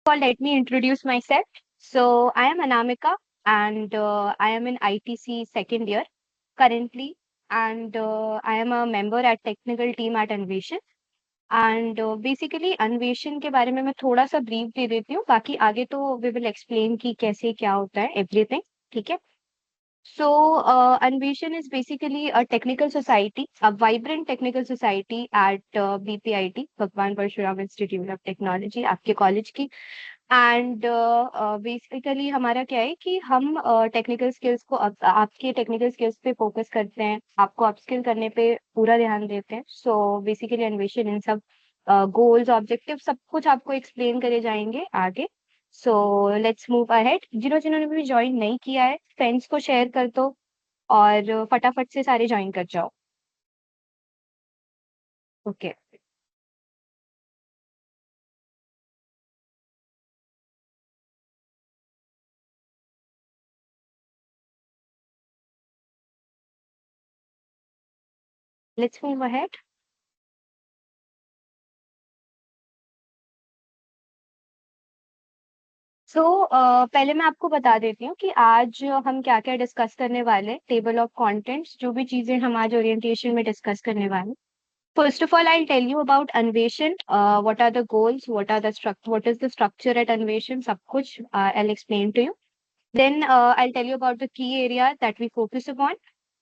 All, let me introduce myself. So, I am Anamika and I am in ITC second year currently, and I am a member at technical team at Anvation. And basically अन्वेषण के बारे में मैं थोड़ा सा brief दे देती हूँ, बाकी आगे तो वी विल एक्सप्लेन कि कैसे क्या होता है एवरीथिंग। ठीक है। So, Anveshan is basically a technical society, a vibrant technical society at BPIT, Bhagwan Parshuram Institute of Technology, आपके कॉलेज की। एंड बेसिकली हमारा क्या है कि हम टेक्निकल स्किल्स को आपके टेक्निकल स्किल्स पे फोकस करते हैं, आपको अपस्किल करने पे पूरा ध्यान देते हैं। सो बेसिकली अन्वेषण इन सब गोल्स ऑब्जेक्टिव सब कुछ आपको एक्सप्लेन करे जाएंगे आगे। सो लेट्स मूव अहेड। जिन्होंने भी ज्वाइन नहीं किया है फ्रेंड्स को शेयर कर दो और फटाफट से सारे ज्वाइन कर जाओ। Okay, let's move ahead. So पहले मैं आपको बता देती हूँ कि आज हम क्या क्या डिस्कस करने वाले हैं। टेबल ऑफ कंटेंट्स, जो भी चीजें हम आज ओरिएंटेशन में डिस्कस करने वाले हैं। First of all I tell you about Anveshan, what are the goals, what is the structure at Anveshan, सब कुछ I explain to you. Then I tell you about the key area that we focus upon,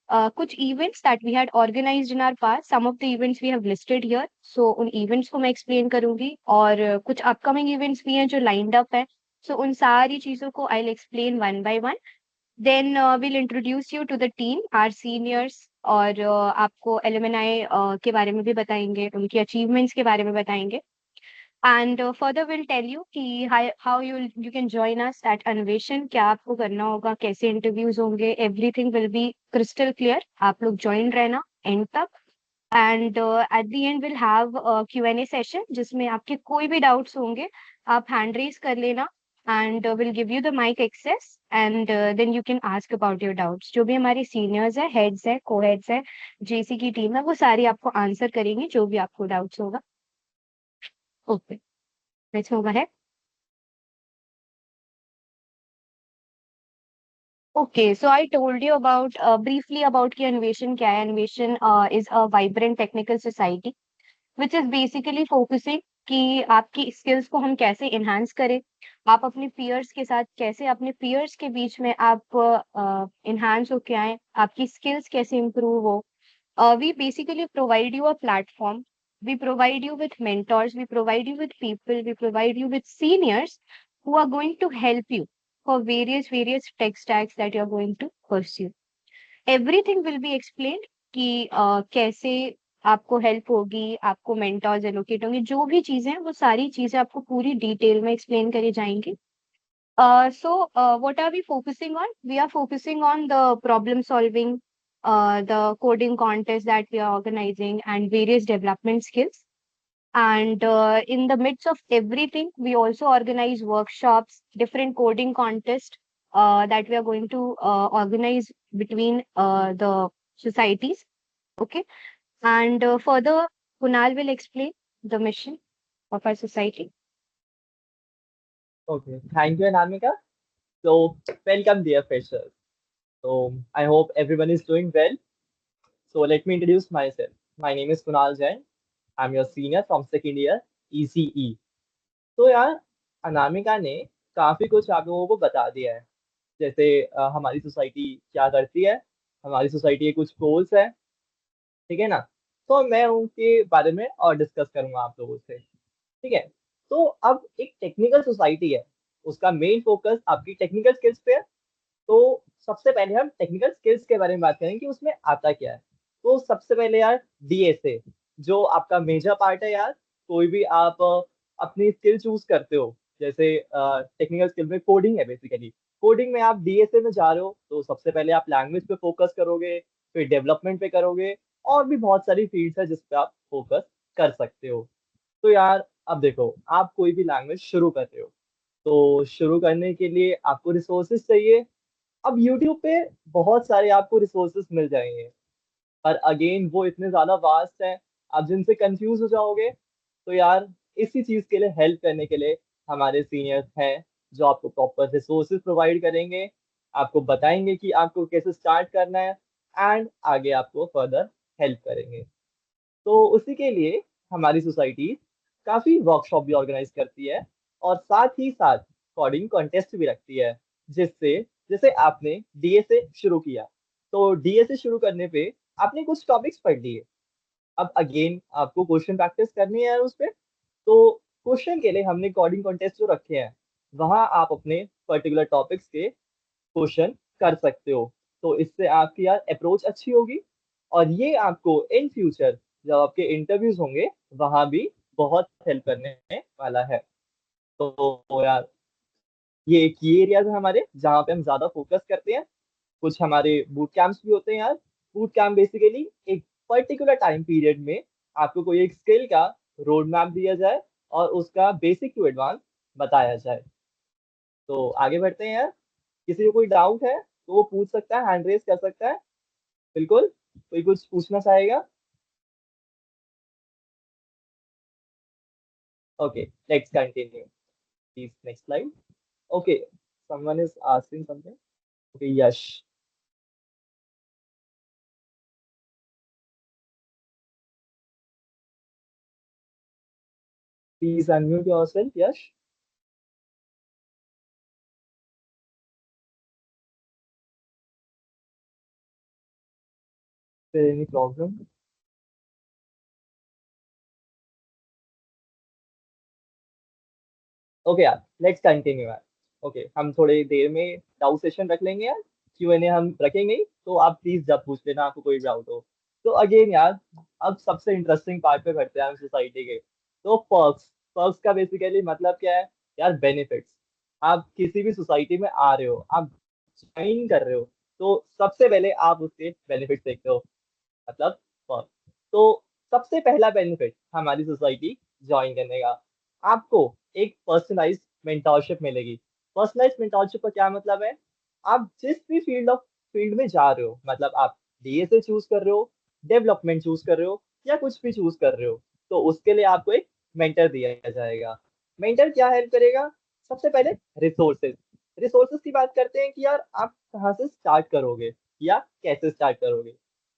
कुछ events that we had organised in our past, some of the events we have listed here. So उन events को मैं explain करूंगी और कुछ upcoming events भी हैं जो लाइंड अप है। सो उन सारी चीजों को I will explain one by one. Then will introduce you to the team, our seniors, और आपको एलुमनाई के बारे में भी बताएंगे, उनकी अचीवमेंट्स के बारे में बताएंगे। And further will tell you कि how you can join us at Anveshan, क्या आपको करना होगा, कैसे इंटरव्यूज होंगे, everything will be crystal clear. आप लोग ज्वाइन रहना एंड तक। And at the end will have Q&A session, जिसमें आपके कोई भी डाउट्स होंगे आप हैंड रेज कर लेना and will give you the mic access and then you can ask about your doubts. जो भी हमारे सीनियर्स है, हेड्स है, को हेड्स है, जेसी की टीम है, वो सारी आपको आंसर करेंगे जो भी आपको डाउट्स होगा। Okay, let's move ahead. Okay, so I told you about briefly about कि अन्वेषण क्या है। अन्वेषण is a vibrant technical society which is basically focusing कि आपकी स्किल्स को हम कैसे इनहांस करें, आप अपने पीयर्स के साथ कैसे, अपने पीयर्स के बीच में आप इनहांस होके आए, आपकी स्किल्स कैसे improve हो। We basically provide you a platform. We provide you with mentors. We provide you with people. We provide you with seniors who are going to help you for various tech stacks that you're going to pursue. Everything will be explained कि कैसे आपको help होगी, आपको mentors allocate होंगे, जो भी चीजें हैं वो सारी चीजें आपको पूरी डिटेल में एक्सप्लेन करी जाएंगी। So, what are we focusing on? We are focusing on the problem solving, the coding contest that we are organizing, and various development skills. And in the midst of everything, we also organize workshops, different coding contests that we are going to organize between the societies. Okay. And further, Kunal will explain the mission of our society. Okay, thank you, Anamika. So, welcome, dear freshers. So, I hope everyone is doing well. So, let me introduce myself. My name is Kunal Jain. I'm your senior from second year ECE. तो यार अनामिका ने काफी कुछ आप लोगों को बता दिया है। जैसे हमारी सोसाइटी क्या करती है, हमारी सोसाइटी के कुछ गोल्स है, ठीक है ना। तो मैं उनके बारे में और डिस्कस करूंगा आप लोगों से, ठीक है। तो अब एक टेक्निकल सोसाइटी है, उसका मेन फोकस आपकी टेक्निकल स्किल्स पे है। तो सबसे पहले हम टेक्निकल स्किल्स के बारे में बात करेंगे कि उसमें आता क्या है। तो सबसे पहले यार डीएसए, जो आपका मेजर पार्ट है यार। कोई भी आप अपनी स्किल चूज करते हो, जैसे टेक्निकल स्किल में कोडिंग है बेसिकली। कोडिंग में आप डीएसए में जा रहे हो तो सबसे पहले आप लैंग्वेज पे फोकस करोगे, फिर डेवलपमेंट पे करोगे, और भी बहुत सारी फील्ड्स है जिस पे आप फोकस कर सकते हो। तो यार अब देखो, आप कोई भी लैंग्वेज शुरू कर रहे हो तो शुरू करने के लिए आपको रिसोर्सेज चाहिए। अब YouTube पे बहुत सारे आपको रिसोर्सेज मिल जाएंगे, पर अगेन वो इतने ज्यादा वास्ट हैं, आप जिनसे कंफ्यूज हो जाओगे। तो यार इसी चीज के लिए हेल्प करने के लिए हमारे सीनियर्स हैं जो आपको प्रॉपर रिसोर्सेज प्रोवाइड करेंगे, आपको बताएंगे कि आपको कैसे स्टार्ट करना है एंड आगे आपको फर्दर हेल्प करेंगे। तो उसी के लिए हमारी सोसाइटी काफी वर्कशॉप भी ऑर्गेनाइज करती है और साथ ही साथ कोडिंग कॉन्टेस्ट भी रखती है, जिससे जैसे आपने डीए से शुरू किया, तो डीए से शुरू करने पे आपने कुछ टॉपिक्स पढ़ लिए। अब अगेन आपको क्वेश्चन प्रैक्टिस करनी है उस पे। तो क्वेश्चन के लिए हमने कोडिंग कॉन्टेस्ट जो रखे हैं, वहां आप अपने पर्टिकुलर टॉपिक्स के क्वेश्चन कर सकते हो। तो इससे आपकी यार अप्रोच अच्छी होगी और ये आपको इन फ्यूचर जब आपके इंटरव्यूज होंगे वहां भी बहुत हेल्प करने वाला है। तो यार ये एक ये एरियाज है हमारे जहाँ पे हम ज्यादा फोकस करते हैं। कुछ हमारे बूट कैंप्स भी होते हैं यार। बूट कैंप बेसिकली एक पर्टिकुलर टाइम पीरियड में आपको कोई एक स्किल का रोड मैप दिया जाए और उसका बेसिक टू एडवांस बताया जाए। तो आगे बढ़ते हैं यार। किसी को कोई डाउट है तो वो पूछ सकता है, हैंड रेस कर सकता है। बिल्कुल, कोई कुछ पूछना चाहेगा? Okay, let's continue. Please next slide. Okay, someone is asking something. Okay, Yash, please unmute yourself. Yash, is there any problem? Okay यार, लेट्स कंटिन्यू यार। ओके, हम थोड़ी देर में डाउट सेशन रख लेंगे यार। Q&A हम रखेंगे ही, तो आप प्लीज जब पूछ लेना आपको कोई डाउट हो। तो अगेन यार, अब सबसे इंटरेस्टिंग पार्ट पे बढ़ते हैं हम सोसाइटी के। तो पर्क्स। पर्क्स का बेसिकली मतलब क्या है यार? बेनिफिट्स। आप किसी भी सोसाइटी में आ रहे हो, आप ज्वाइन कर रहे हो, तो सबसे पहले आप उसके बेनिफिट्स देखते हो, मतलब फर्क। तो सबसे पहला बेनिफिट हमारी सोसाइटी ज्वाइन करने का, आपको एक पर्सनलाइज मेंटोरशिप मिलेगी। पर्सनलाइज मेंटोरशिप का क्या मतलब है? आप जिस भी फील्ड में जा रहे हो, मतलब आप डीए से चूज कर रहे हो, डेवलपमेंट चूज कर रहे हो, या कुछ भी चूज कर रहे हो, तो उसके लिए आपको एक मेंटर दिया जाएगा। मेंटर क्या हेल्प करेगा? सबसे पहले रिसोर्सेज। रिसोर्सेज की बात करते हैं कि यार आप कहाँ से स्टार्ट करोगे या कैसे स्टार्ट करोगे,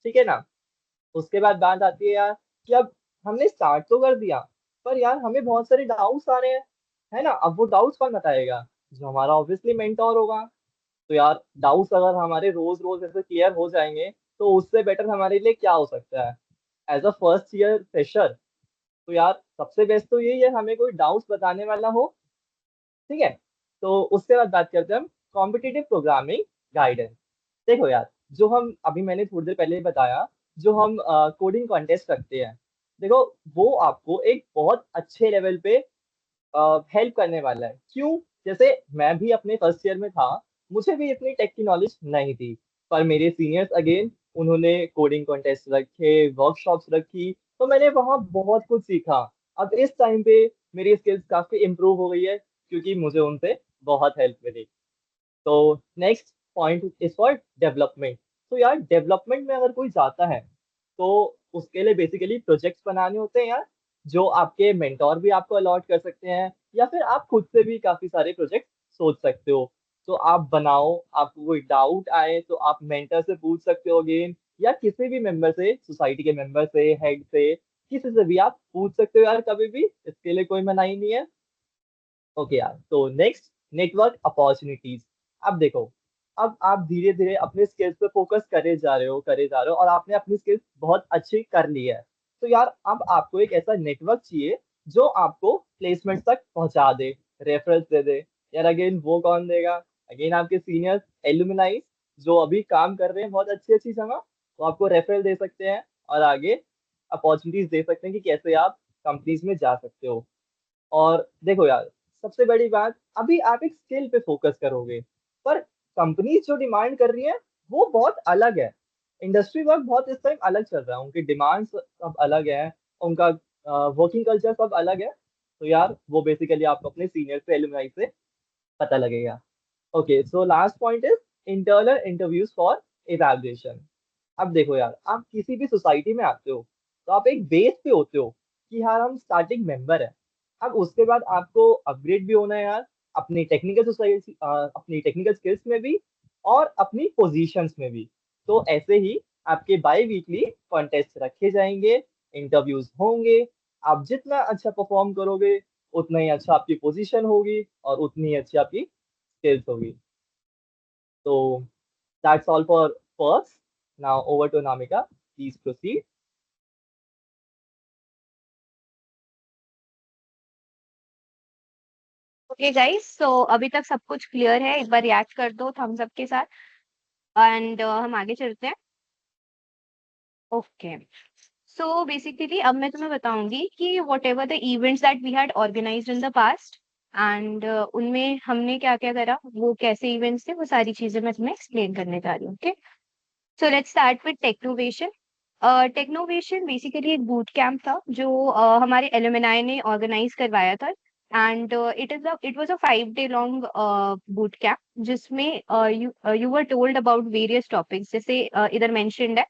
ठीक है ना। उसके बाद बात आती है यार कि अब हमने स्टार्ट तो कर दिया, पर यार हमें बहुत सारे डाउट्स आ रहे हैं, है ना। अब वो डाउट्स कौन बताएगा? जो हमारा ऑब्वियसली मेंटोर होगा। तो यार डाउट्स अगर हमारे रोज रोज ऐसे क्लियर हो जाएंगे, तो उससे बेटर हमारे लिए क्या हो सकता है? As a first year fresher, तो यार सबसे बेस्ट तो यही है, हमें कोई डाउट्स बताने वाला हो, ठीक है। तो उसके बाद बात करते हैं हम कॉम्पिटिटिव प्रोग्रामिंग गाइडेंस। देखो यार, जो हम अभी मैंने थोड़ी देर पहले बताया, जो हम कोडिंग कॉन्टेस्ट रखते हैं, देखो वो आपको एक बहुत अच्छे लेवल पे हेल्प करने वाला है। क्यों? जैसे मैं भी अपने फर्स्ट ईयर में था, मुझे भी इतनी टेक की नॉलेज नहीं थी, पर मेरे सीनियर्स अगेन उन्होंने कोडिंग कॉन्टेस्ट रखे, वर्कशॉप्स रखी, तो मैंने वहाँ बहुत कुछ सीखा। अब इस टाइम पे मेरी स्किल्स काफी इंप्रूव हो गई है, क्योंकि मुझे उनसे बहुत हेल्प मिली। तो next point is for development. तो यार डेवलपमेंट में अगर कोई जाता है, तो उसके लिए बेसिकली प्रोजेक्ट्स बनाने होते हैं यार, जो आपके मेंटोर भी आपको अलॉट कर सकते हैं, या फिर आप खुद से भी काफी सारे प्रोजेक्ट सोच सकते हो। तो आप बनाओ, आपको कोई डाउट आए तो आप मेंटर से पूछ सकते हो अगेन, या किसी भी मेंबर से, सोसाइटी के मेंबर से, हेड से, किसी से भी आप पूछ सकते हो यार, कभी भी, इसके लिए कोई मनाही नहीं है। ओके यार, तो नेक्स्ट, नेटवर्क अपॉर्चुनिटीज। अब देखो, अब आप धीरे धीरे अपने स्किल्स पे फोकस करे जा रहे हो और आपने अपनी स्किल्स बहुत अच्छी कर ली है। तो यार अब आपको एक ऐसा नेटवर्क चाहिए जो आपको प्लेसमेंट तक पहुंचा दे, रेफरेंस दे दे। यार अगेन वो कौन देगा? अगेन आपके सीनियर्स, एलुमनाई, जो अभी काम कर रहे हैं बहुत अच्छी अच्छी जगह, वो आपको रेफरल दे सकते हैं और आगे अपॉर्चुनिटीज दे सकते हैं कि कैसे आप कंपनीज में जा सकते हो। और देखो यार, सबसे बड़ी बात, अभी आप एक स्किल पे फोकस करोगे, पर कंपनी जो डिमांड कर रही है वो बहुत अलग है। इंडस्ट्री वर्क बहुत इस टाइम अलग चल रहा है, उनकी डिमांड्स सब अलग है, उनका वर्किंग कल्चर सब अलग है। तो यार वो बेसिकली आपको अपने सीनियर से, एलुमनाई से पता लगेगा। Okay, so last point is internal interviews for evaluation. अब देखो यार, आप किसी भी सोसाइटी में आते हो, तो आप एक बेस पे होते हो कि यार हम स्टार्टिंग मेंबर है, अब उसके बाद आपको अपग्रेड भी होना है यार, अपनी टेक्निकल सोसाइटी, अपनी टेक्निकल स्किल्स में भी और अपनी पोजीशंस में भी। तो ऐसे ही आपके बाई वीकली कॉन्टेस्ट रखे जाएंगे, इंटरव्यूज होंगे। आप जितना अच्छा परफॉर्म करोगे उतना ही अच्छा आपकी पोजीशन होगी और उतनी ही अच्छी आपकी स्किल्स होगी। तो that's all for first. Now over to Namika, please proceed. Okay guys, so अभी तक सब कुछ क्लियर है? एक बार रिएक्ट कर दो थम्स अप के साथ एंड हम आगे चलते हैं। ओके, सो बेसिकली अब मैं तुम्हें बताऊंगी कि whatever the events that we had organised in the past and उनमें हमने क्या क्या करा, वो कैसे इवेंट्स थे, वो सारी चीजें मैं तुम्हें एक्सप्लेन करने जा रही हूँ। Okay, so let's start with Technovation. Technovation basically एक बूट कैंप था जो हमारे एलुमनाई ने ऑर्गेनाइज करवाया था and it was a 5 day long boot camp जिसमें you were told about various topics, जैसे इधर मेंशन्ड है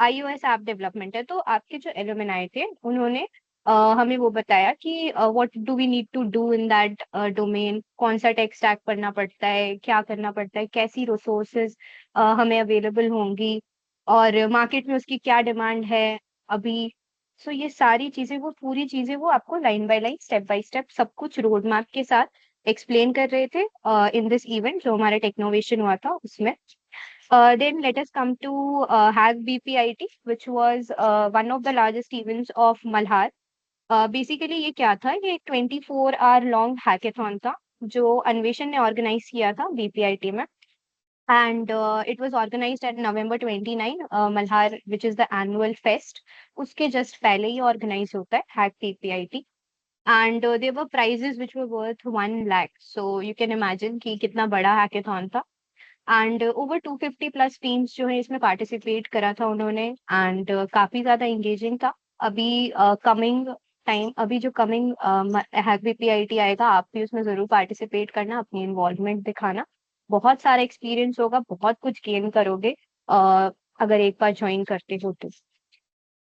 iOS ऐप डेवलपमेंट है। तो आपके जो एलुमनाई थे उन्होंने हमें वो बताया कि what do we need to do in that domain, कौन सा टेक स्टैक पढ़ना पड़ता है, क्या करना पड़ता है, कैसी रिसोर्सेज हमें अवेलेबल होंगी और मार्केट में उसकी क्या डिमांड है अभी। सो ये सारी चीजें, वो पूरी चीजें वो आपको line by line, step by step सब कुछ रोड मैप के साथ एक्सप्लेन कर रहे थे इन दिस इवेंट जो हमारा टेक्नोवेशन हुआ था उसमें। Then let us come to Hack BPIT, which was one of the largest events of Malhar. Basically ये क्या था, ये एक 24 आवर लॉन्ग हैकेथॉन था जो अन्वेषण ने ऑर्गेनाइज किया था बीपीआईटी में and it was organized at November 29 Malhar which is the annual fest. उसके जस्ट पहले ही ऑर्गेनाइज होता है hack BPIT and there were prizes which were worth 1 lakh. So you can imagine कि कितना बड़ा हैकेथॉन था एंड ओवर 250 प्लस टीम्स जो है इसमें पार्टिसिपेट करा था उन्होंने एंड काफी ज्यादा इंगेजिंग था। अभी कमिंग टाइम, अभी जो कमिंग हैक बीपीआईटी आएगा, आप भी उसमें जरूर पार्टिसिपेट करना, अपनी इन्वॉल्वमेंट दिखाना। बहुत सारा एक्सपीरियंस होगा, बहुत कुछ गेन करोगे अगर एक बार ज्वाइन करते हो तो।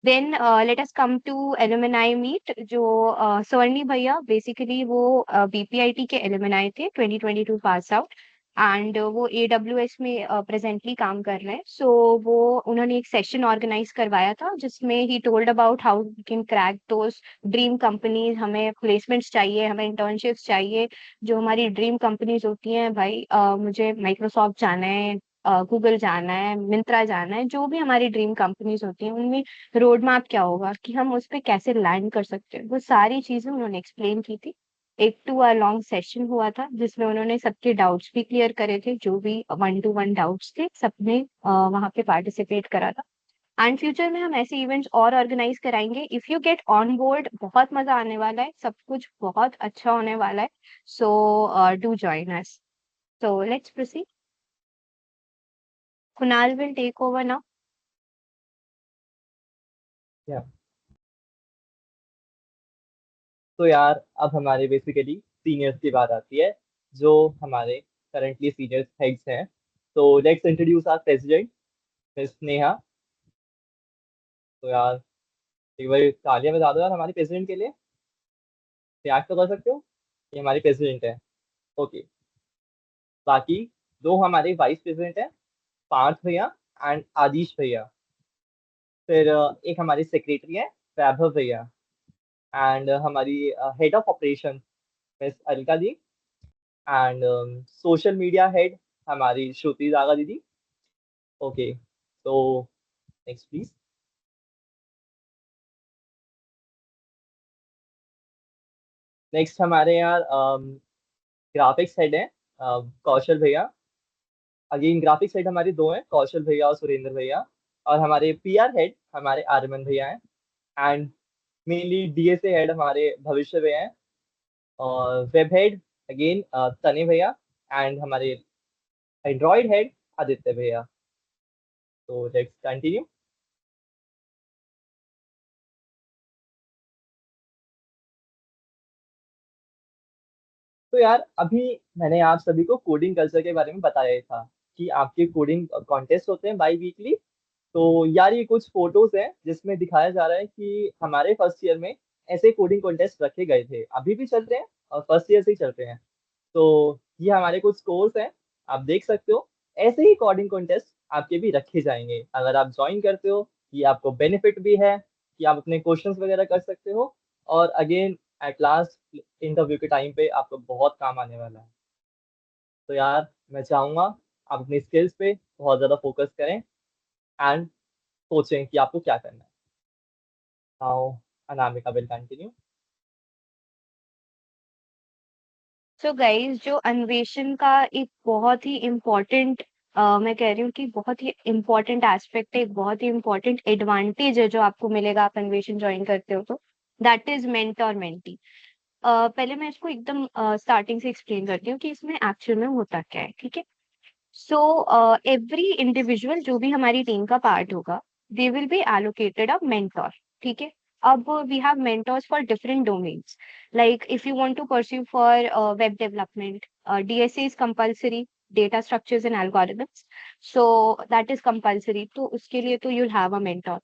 Then let us come to alumni meet, जो स्वर्णी भैया बेसिकली वो बीपीआईटी के एलुमनाई थे, 2022 पास आउट एंड वो एडब्ल्यूएस में प्रेजेंटली काम कर रहे हैं। सो वो उन्होंने एक सेशन ऑर्गेनाइज करवाया था जिसमें he told about how we can crack those dream companies. हमें प्लेसमेंट्स चाहिए, हमें इंटर्नशिप्स चाहिए, जो हमारी ड्रीम कंपनीज होती हैं भाई। मुझे माइक्रोसॉफ्ट जाना है, गूगल जाना है, मिंत्रा जाना है, जो भी हमारी ड्रीम कंपनीज होती हैं उनमें रोड मैप क्या होगा कि हम उस पे कैसे लैंड कर सकते हैं, वो सारी चीजें उन्होंने एक्सप्लेन की थी। एक 2 आवर लॉन्ग सेशन हुआ था जिसमें उन्होंने सबके डाउट्स भी क्लियर करे थे, जो भी 1 to 1 डाउट्स थे सबने वहां पे पार्टिसिपेट करा था। एंड फ्यूचर में हम ऐसे इवेंट्स और ऑर्गेनाइज कराएंगे। If you get on board, बहुत मजा आने वाला है, सब कुछ बहुत अच्छा होने वाला है। So do join us. So let's proceed. Kunal will take over now. Yeah, तो यार अब हमारे बेसिकली सीनियर्स की बात आती है, जो हमारे करंटली सीनियर्स हेड्स हैं। तो let's introduce our president, miss Neha. तो यार एक बार तालियां बजा दो यार हमारे प्रेसिडेंट के लिए। रिएक्ट तो कर सकते हो, ये हमारी प्रेसिडेंट है। ओके, बाकी दो हमारे वाइस प्रेसिडेंट हैं, पार्थ भैया एंड आदिश भैया। फिर एक हमारी सेक्रेटरी है, वैभव भैया। एंड हमारी head of operation miss Alka ji. And social media head हमारी श्रुति दागा दीदी। ओके, तो नेक्स्ट प्लीज। नेक्स्ट हमारे यार ग्राफिक्स हेड है, कौशल भैया। अगेन ग्राफिक्स हेड हमारे दो हैं, कौशल भैया और सुरेंद्र भैया। और हमारे पीआर हेड हमारे आर्यमन भैया हैं। एंड मेनली डीएसए हेड हमारे भविष्य भैया हैं। और वेब हेड अगेन तने भैया। एंड हमारे एंड्रॉइड हेड आदित्य भैया। तो लेट्स कंटिन्यू। तो यार अभी मैंने आप सभी को कोडिंग कल्चर के बारे में बताया ही था कि आपके कोडिंग कॉन्टेस्ट होते हैं बाई वीकली। तो यार ये कुछ फोटोज हैं जिसमें दिखाया जा रहा है कि हमारे फर्स्ट ईयर में ऐसे कोडिंग कॉन्टेस्ट रखे गए थे, अभी भी चल रहे हैं और फर्स्ट ईयर से ही चलते हैं। तो ये हमारे कुछ कोर्स हैं, आप देख सकते हो। ऐसे ही कोडिंग कॉन्टेस्ट आपके भी रखे जाएंगे, अगर आप ज्वाइन करते हो। ये आपको बेनिफिट भी है कि आप अपने क्वेश्चंस वगैरह कर सकते हो, और अगेन एट लास्ट इंटरव्यू के टाइम पे आपको बहुत काम आने वाला है। तो यार मैं चाहूंगा आप अपनी स्किल्स पे बहुत ज्यादा फोकस करें एंड सोचें कि आपको क्या करना है। Now Anamika will continue. So guys, जो अन्वेषण का एक बहुत ही इम्पोर्टेंट, मैं कह रही हूँ कि बहुत ही इम्पोर्टेंट एस्पेक्ट है, एक बहुत ही इम्पोर्टेंट एडवांटेज है जो आपको मिलेगा आप अन्वेषण ज्वाइन करते हो तो, दैट इज मेंटर मेंटी। पहले मैं इसको एकदम स्टार्टिंग से एक्सप्लेन करती हूँ कि इसमें एक्चुअल में होता क्या है, ठीक है। सो एवरी इंडिविजुअल जो भी हमारी टीम का पार्ट होगा, they will be allocated a mentor, ठीक है। अब we have mentors for different domains, like if you want to pursue for web development, DSA is compulsory, data structures and algorithms, so that is compulsory, तो उसके लिए तो you'll have a mentor।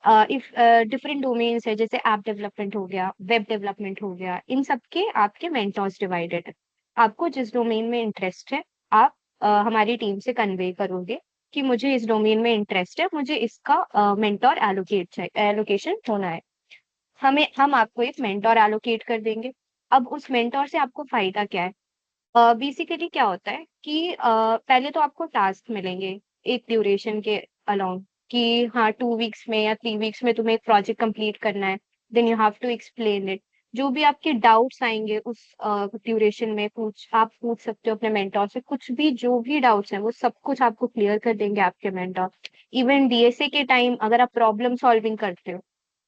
If different domains है, जैसे app development हो गया, web development हो गया, इन सब के आपके मेंटोर्स डिवाइडेड है। आपको जिस डोमेन में इंटरेस्ट है, आप हमारी टीम से कन्वे करोगे कि मुझे इस डोमेन में इंटरेस्ट है, मुझे इसका मेंटोर एलोकेशन होना है। हम आपको एक मेंटोर एलोकेट कर देंगे। अब उस मेंटोर से आपको फायदा क्या है? बेसिकली क्या होता है कि पहले तो आपको टास्क मिलेंगे एक ड्यूरेशन के अलाउंग, कि हाँ 2 वीक्स में या 3 वीक्स में तुम्हें एक प्रोजेक्ट कंप्लीट करना है। Then you have to explain it. जो भी आपके डाउट्स आएंगे उस ड्यूरेशन में, आप पूछ सकते हो अपने मेंटोर से, कुछ भी जो भी डाउट्स हैं वो सब कुछ आपको क्लियर कर देंगे आपके मेंटोर। इवन डीएसए के टाइम अगर आप प्रॉब्लम सॉल्विंग करते हो,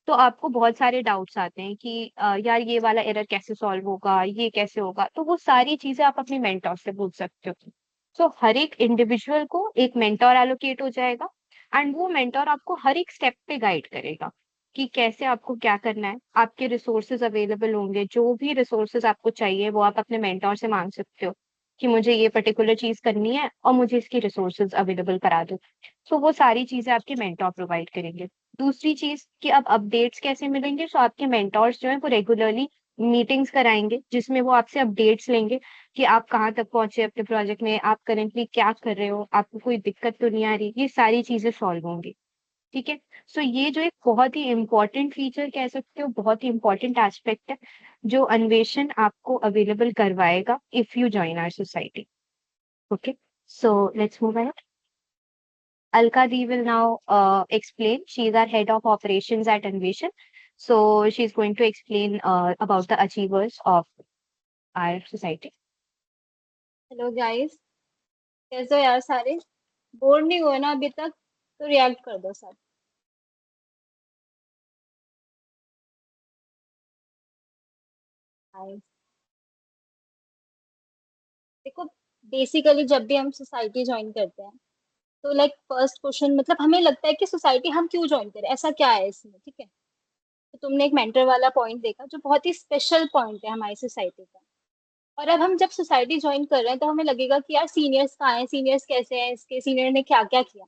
तो आपको बहुत सारे डाउट्स आते हैं कि यार ये वाला एरर कैसे सॉल्व होगा, ये कैसे होगा, तो वो सारी चीजें आप अपने मेंटोर से पूछ सकते हो। सो हर एक इंडिविजुअल को एक मेंटोर एलोकेट हो जाएगा, एंड वो मेंटोर आपको हर एक स्टेप पे गाइड करेगा कि कैसे आपको क्या करना है। आपके रिसोर्सेज अवेलेबल होंगे, जो भी रिसोर्सेज आपको चाहिए वो आप अपने मेंटोर से मांग सकते हो कि मुझे ये पर्टिकुलर चीज करनी है और मुझे इसकी रिसोर्सेज अवेलेबल करा दो। सो वो सारी चीजें आपके मेंटोर प्रोवाइड करेंगे। दूसरी चीज कि अब अपडेट्स कैसे मिलेंगे, सो आपके मेंटोर्स जो है वो रेगुलरली मीटिंग्स कराएंगे, जिसमें वो आपसे अपडेट्स लेंगे कि आप कहाँ तक पहुंचे अपने प्रोजेक्ट में, आप करेंटली क्या कर रहे हो, आपको कोई दिक्कत तो नहीं आ रही, ये सारी चीजें सॉल्व होंगी, ठीक है। सो ये जो एक बहुत ही इम्पोर्टेंट फीचर कह सकते हो, बहुत ही इम्पोर्टेंट एस्पेक्ट है जो अन्वेषण आपको अवेलेबल करवाएगा if you join our society. Okay, so let's move ahead. Alka Dee will now explain. She is our head of operations at Anveshan. So she's going to explain about the achievers of our society. Hello guys, कैसे हो यार सारे? Bore नहीं हुए ना अभी तक? तो रिएक्ट कर दो सब। Guys, देखो, बेसिकली जब भी हम सोसाइटी ज्वाइन करते हैं तो लाइक फर्स्ट क्वेश्चन, मतलब हमें लगता है कि सोसाइटी हम क्यों ज्वाइन करें, ऐसा क्या है इसमें, ठीक है। तो तुमने एक मेंटर वाला पॉइंट देखा जो बहुत ही स्पेशल पॉइंट है हमारी सोसाइटी का। और अब हम जब सोसाइटी ज्वाइन कर रहे हैं तो हमें लगेगा कि यार सीनियर्स कहाँ हैं, सीनियर्स कैसे हैं, इसके सीनियर ने क्या क्या किया।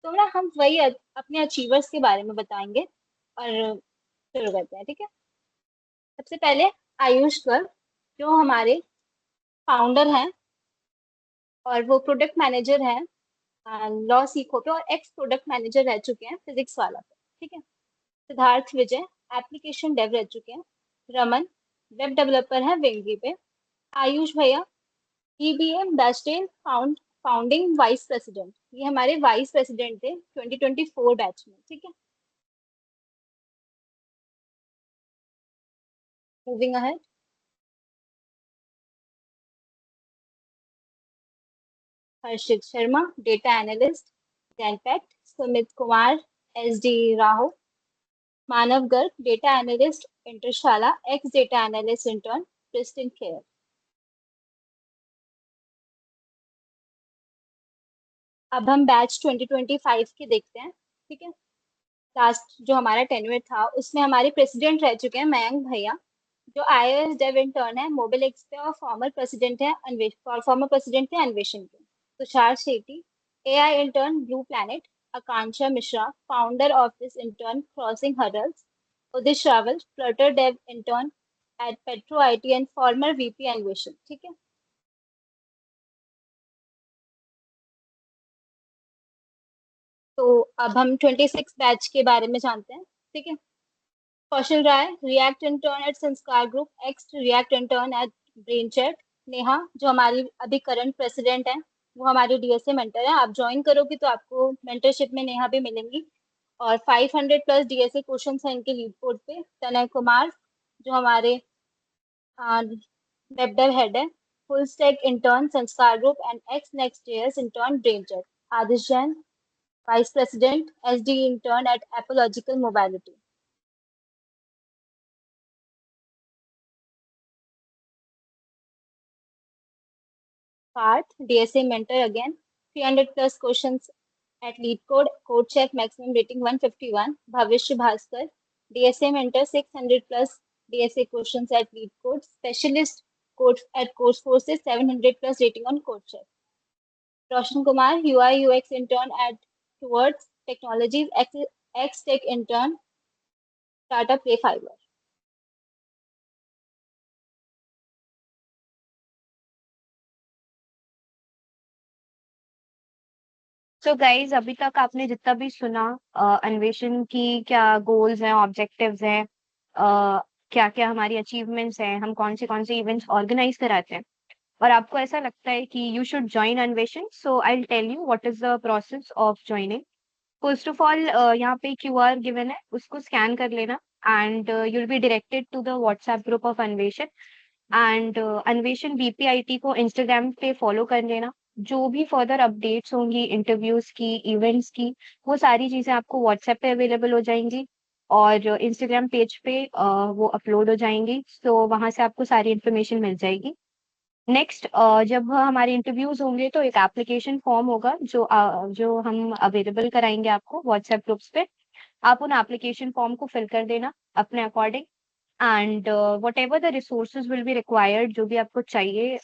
तो ना हम वही अपने अचीवर्स के बारे में बताएंगे और शुरू करते हैं, ठीक है। सबसे पहले आयुष गर्ग, जो हमारे फाउंडर हैं और वो प्रोडक्ट मैनेजर हैं लॉ सीखो पे, और एक्स प्रोडक्ट मैनेजर रह चुके हैं फिजिक्स वाला पे, ठीक है। सिद्धार्थ विजय, एप्लीकेशन डेव रह चुके हैं। रमन, वेब डेवलपर हैं विंगी पे। आयुष भैया, ईबीए बेस्टेन फाउंडिंग वाइस प्रेसिडेंट, ये हमारे वाइस प्रेसिडेंट थे 2024 बैच में, ठीक है। Moving ahead. Harshit Sharma, data analyst Genpact. Sumit Kumar, SD राहो। Manav Garg, data analyst Internshala, ex data analyst intern Pristyn Care. अब हम बैच 2025 के देखते हैं, ठीक है। लास्ट जो हमारा टेन्योर था उसमें हमारे प्रेसिडेंट रह चुके हैं मयंक भैया, जो आईओएस डेव इंटर्न है मोबाइल एक्स पे, और फॉर्मर प्रेसिडेंट थे अन्वेषण के। Tushar Shetty, AI intern Blue Planet. Akanksha Mishra, founder office intern Crossing Hurdles. Udit Shrawal, flutter dev intern at Petro IT and former VP Anveshan. ठीक है, तो अब हम 26 बैच के बारे में जानते हैं। ठीक है, Kaushal Rai, React intern at Sanskar Group, ex React intern at Brainchat. Neha, जो हमारी अभी करंट प्रेसिडेंट है, वो हमारी डीएसए मेंटर है। आप ज्वाइन करोगे तो आपको मेंटरशिप में नेहा भी मिलेंगी। और 500 प्लस डीएसए क्वेश्चन है इनके लीड कोड पे। तनय कुमार, जो हमारे वेब डेव हेड है, full stack intern Sanskar Group and ex Next JS intern Brainchat. Aadish Jain, vice president SD intern at apological mobility. Parth, DSA mentor again, 300 plus questions at lead code, code check, maximum rating 151. Bhavishya Bhaskar, DSA mentor, 600 plus DSA questions at lead code, specialist code at course forces, 700 plus rating on code check. Roshan Kumar, UI UX intern at Towards Technologies, X Tech intern, startup Play Fiber. So guys, अभी तक आपने जितना भी सुना, अन्वेषण की क्या goals हैं, ऑब्जेक्टिव्स हैं, क्या क्या हमारी अचीवमेंट्स हैं, हम कौन से इवेंट्स ऑर्गेनाइज कराते हैं, और आपको ऐसा लगता है कि you should join Anveshan, so I will tell you what is the process of joining. First of all, यहाँ पे क्यूआर गिवन है, उसको स्कैन कर लेना and you will be directed to the WhatsApp group of Anveshan. And Anveshan BPIT को Instagram पे follow कर लेना। जो भी फर्दर अपडेट्स होंगी इंटरव्यूज की, इवेंट्स की, वो सारी चीजें आपको व्हाट्सएप पे अवेलेबल हो जाएंगी और इंस्टाग्राम पेज पे वो अपलोड हो जाएंगी। सो वहां से आपको सारी इन्फॉर्मेशन मिल जाएगी। नेक्स्ट, जब हमारे इंटरव्यूज होंगे तो एक एप्लीकेशन फॉर्म होगा जो हम अवेलेबल कराएंगे आपको व्हाट्सएप ग्रुप्स पे। आप उन एप्लीकेशन फॉर्म को फिल कर देना अपने according. And what ever the resources will be required, जो भी आपको चाहिए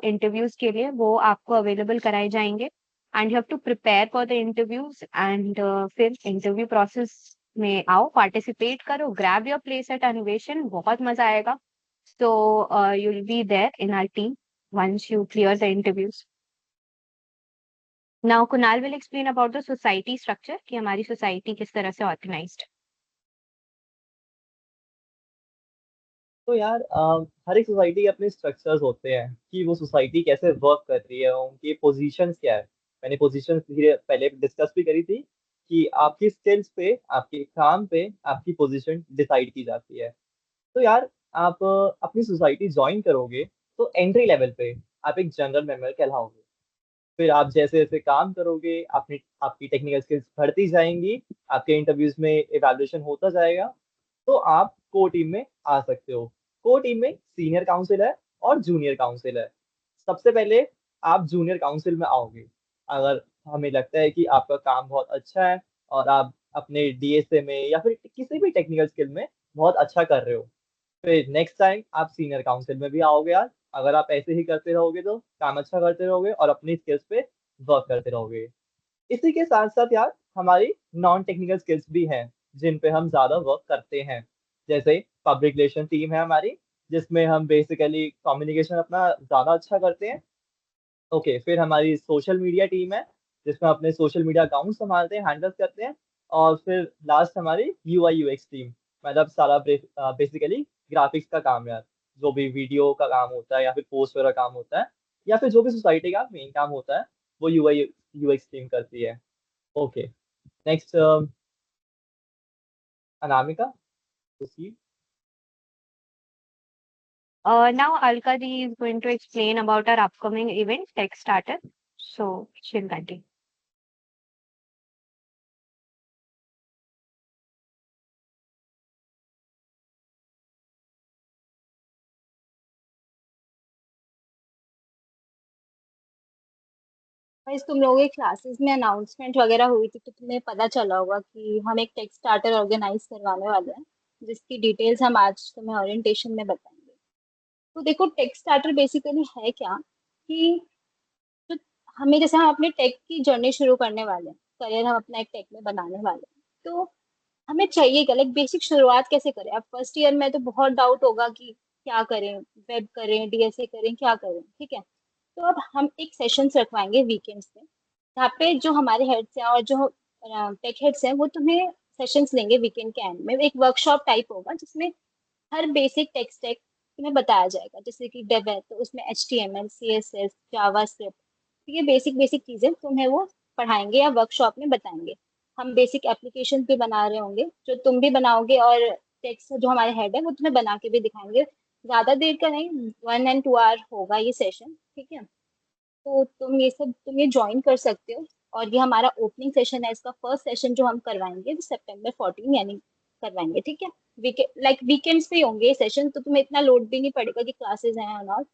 इंटरव्यूज के लिए, वो आपको अवेलेबल कराए जाएंगे। And you have to prepare for the interviews and फिर इंटरव्यू प्रोसेस में आओ, पार्टिसिपेट करो, ग्रैब योर प्लेस एट अन्वेषण, बहुत मजा आएगा। So you'll be there in our team once you clear the interviews. Now Kunal will explain about the society structure, कि हमारी society किस तरह से organized। तो यार हर एक सोसाइटी के अपने स्ट्रक्चर्स होते हैं कि वो सोसाइटी कैसे वर्क कर रही है, उनकी पोजीशंस क्या है। मैंने पोजीशंस धीरे पहले डिस्कस भी करी थी कि आपकी स्किल्स पे, आपके काम पे आपकी पोजीशन डिसाइड की जाती है। तो यार आप अपनी सोसाइटी ज्वाइन करोगे तो एंट्री लेवल पे आप एक जनरल मेंबर कहलाओगे। फिर आप जैसे जैसे काम करोगे अपनी आपकी टेक्निकल स्किल्स बढ़ती जाएंगी, आपके इंटरव्यूज में इवैल्यूएशन होता जाएगा, तो आप को टीम में आ सकते हो। को टीम में सीनियर काउंसिल है और जूनियर काउंसिल है। सबसे पहले आप जूनियर काउंसिल में आओगे अगर हमें लगता है कि आपका काम बहुत अच्छा है और आप अपने डीएसए में या फिर किसी भी टेक्निकल स्किल में बहुत अच्छा कर रहे हो। फिर नेक्स्ट टाइम आप सीनियर काउंसिल में भी आओगे यार, अगर आप ऐसे ही करते रहोगे तो काम अच्छा करते रहोगे और अपनी स्किल्स पे वर्क करते रहोगे। इसी के साथ साथ यार हमारी नॉन टेक्निकल स्किल्स भी हैं जिन पे हम ज्यादा वर्क करते हैं। जैसे पब्लिक रिलेशन टीम है हमारी, जिसमें हम बेसिकली कम्युनिकेशन अपना ज्यादा अच्छा करते हैं। ओके, फिर हमारी सोशल मीडिया टीम है जिसमें अपने सोशल मीडिया अकाउंट संभालते हैं, हैंडल करते हैं। और फिर लास्ट हमारी यूआई यूएक्स टीम, मतलब सारा बेसिकली ग्राफिक्स का काम यार, जो भी वीडियो का काम होता है या फिर पोस्ट वगैरह काम होता है या फिर जो भी सोसाइटी का मेन काम होता है वो यूआई यूएक्स टीम करती है। Okay, next Anamika, proceed. Now Alkadi is going to explain about our upcoming event, Tech Starter. So she'll continue। Guys, तुम लोगों के क्लासेस में अनाउंसमेंट वगैरह हुई थी तो तुम्हें पता चला होगा कि हम एक टेक स्टार्टर ऑर्गेनाइज करवाने वाले हैं, जिसकी डिटेल्स हम आज तुम्हें ओरिएंटेशन में बताएंगे। तो देखो, टेक स्टार्टर बेसिकली है क्या कि जो हमें, जैसे हम अपने टेक की जर्नी शुरू करने वाले हैं, करियर हम अपना एक टेक में बनाने वाले हैं, तो हमें चाहिए क्या, लाइक बेसिक शुरुआत कैसे करें। अब फर्स्ट ईयर में तो बहुत डाउट होगा कि क्या करें, वेब करें, डीएसए करें, क्या करें, ठीक है। तो अब हम एक सेशंस रखवाएंगे वीकेंड्स पे, जहाँ पे जो हमारे हेड्स हैं और जो टेक हेड्स हैं वो तुम्हें सेशंस लेंगे वीकेंड के एंड में। एक वर्कशॉप टाइप होगा जिसमें हर बेसिक टेक स्टैक तुम्हें बताया जाएगा। जैसे कि डेव है तो उसमें HTML, CSS, जावास्क्रिप्ट, तो ये बेसिक बेसिक चीजें तुम्हें वो पढ़ाएंगे या वर्कशॉप में बताएंगे। हम बेसिक एप्लीकेशन भी बना रहे होंगे जो तुम भी बनाओगे, और टेक्स्ट जो हमारे हेड है वो तुम्हें बना के भी दिखाएंगे। ज्यादा देर का नहीं, 1 and 2 hour होगा ये सेशन, ठीक है। तो तुम ये ज्वाइन कर सकते हो। और ये हमारा ओपनिंग सेशन है, इसका फर्स्ट सेशन जो हम करवाएंगे वो September 14 यानी करवाएंगे, ठीक है। वीकेंड्स पे ही होंगे ये सेशन, तो तुम्हें इतना लोड भी नहीं पड़ेगा कि क्लासेस हैं और not।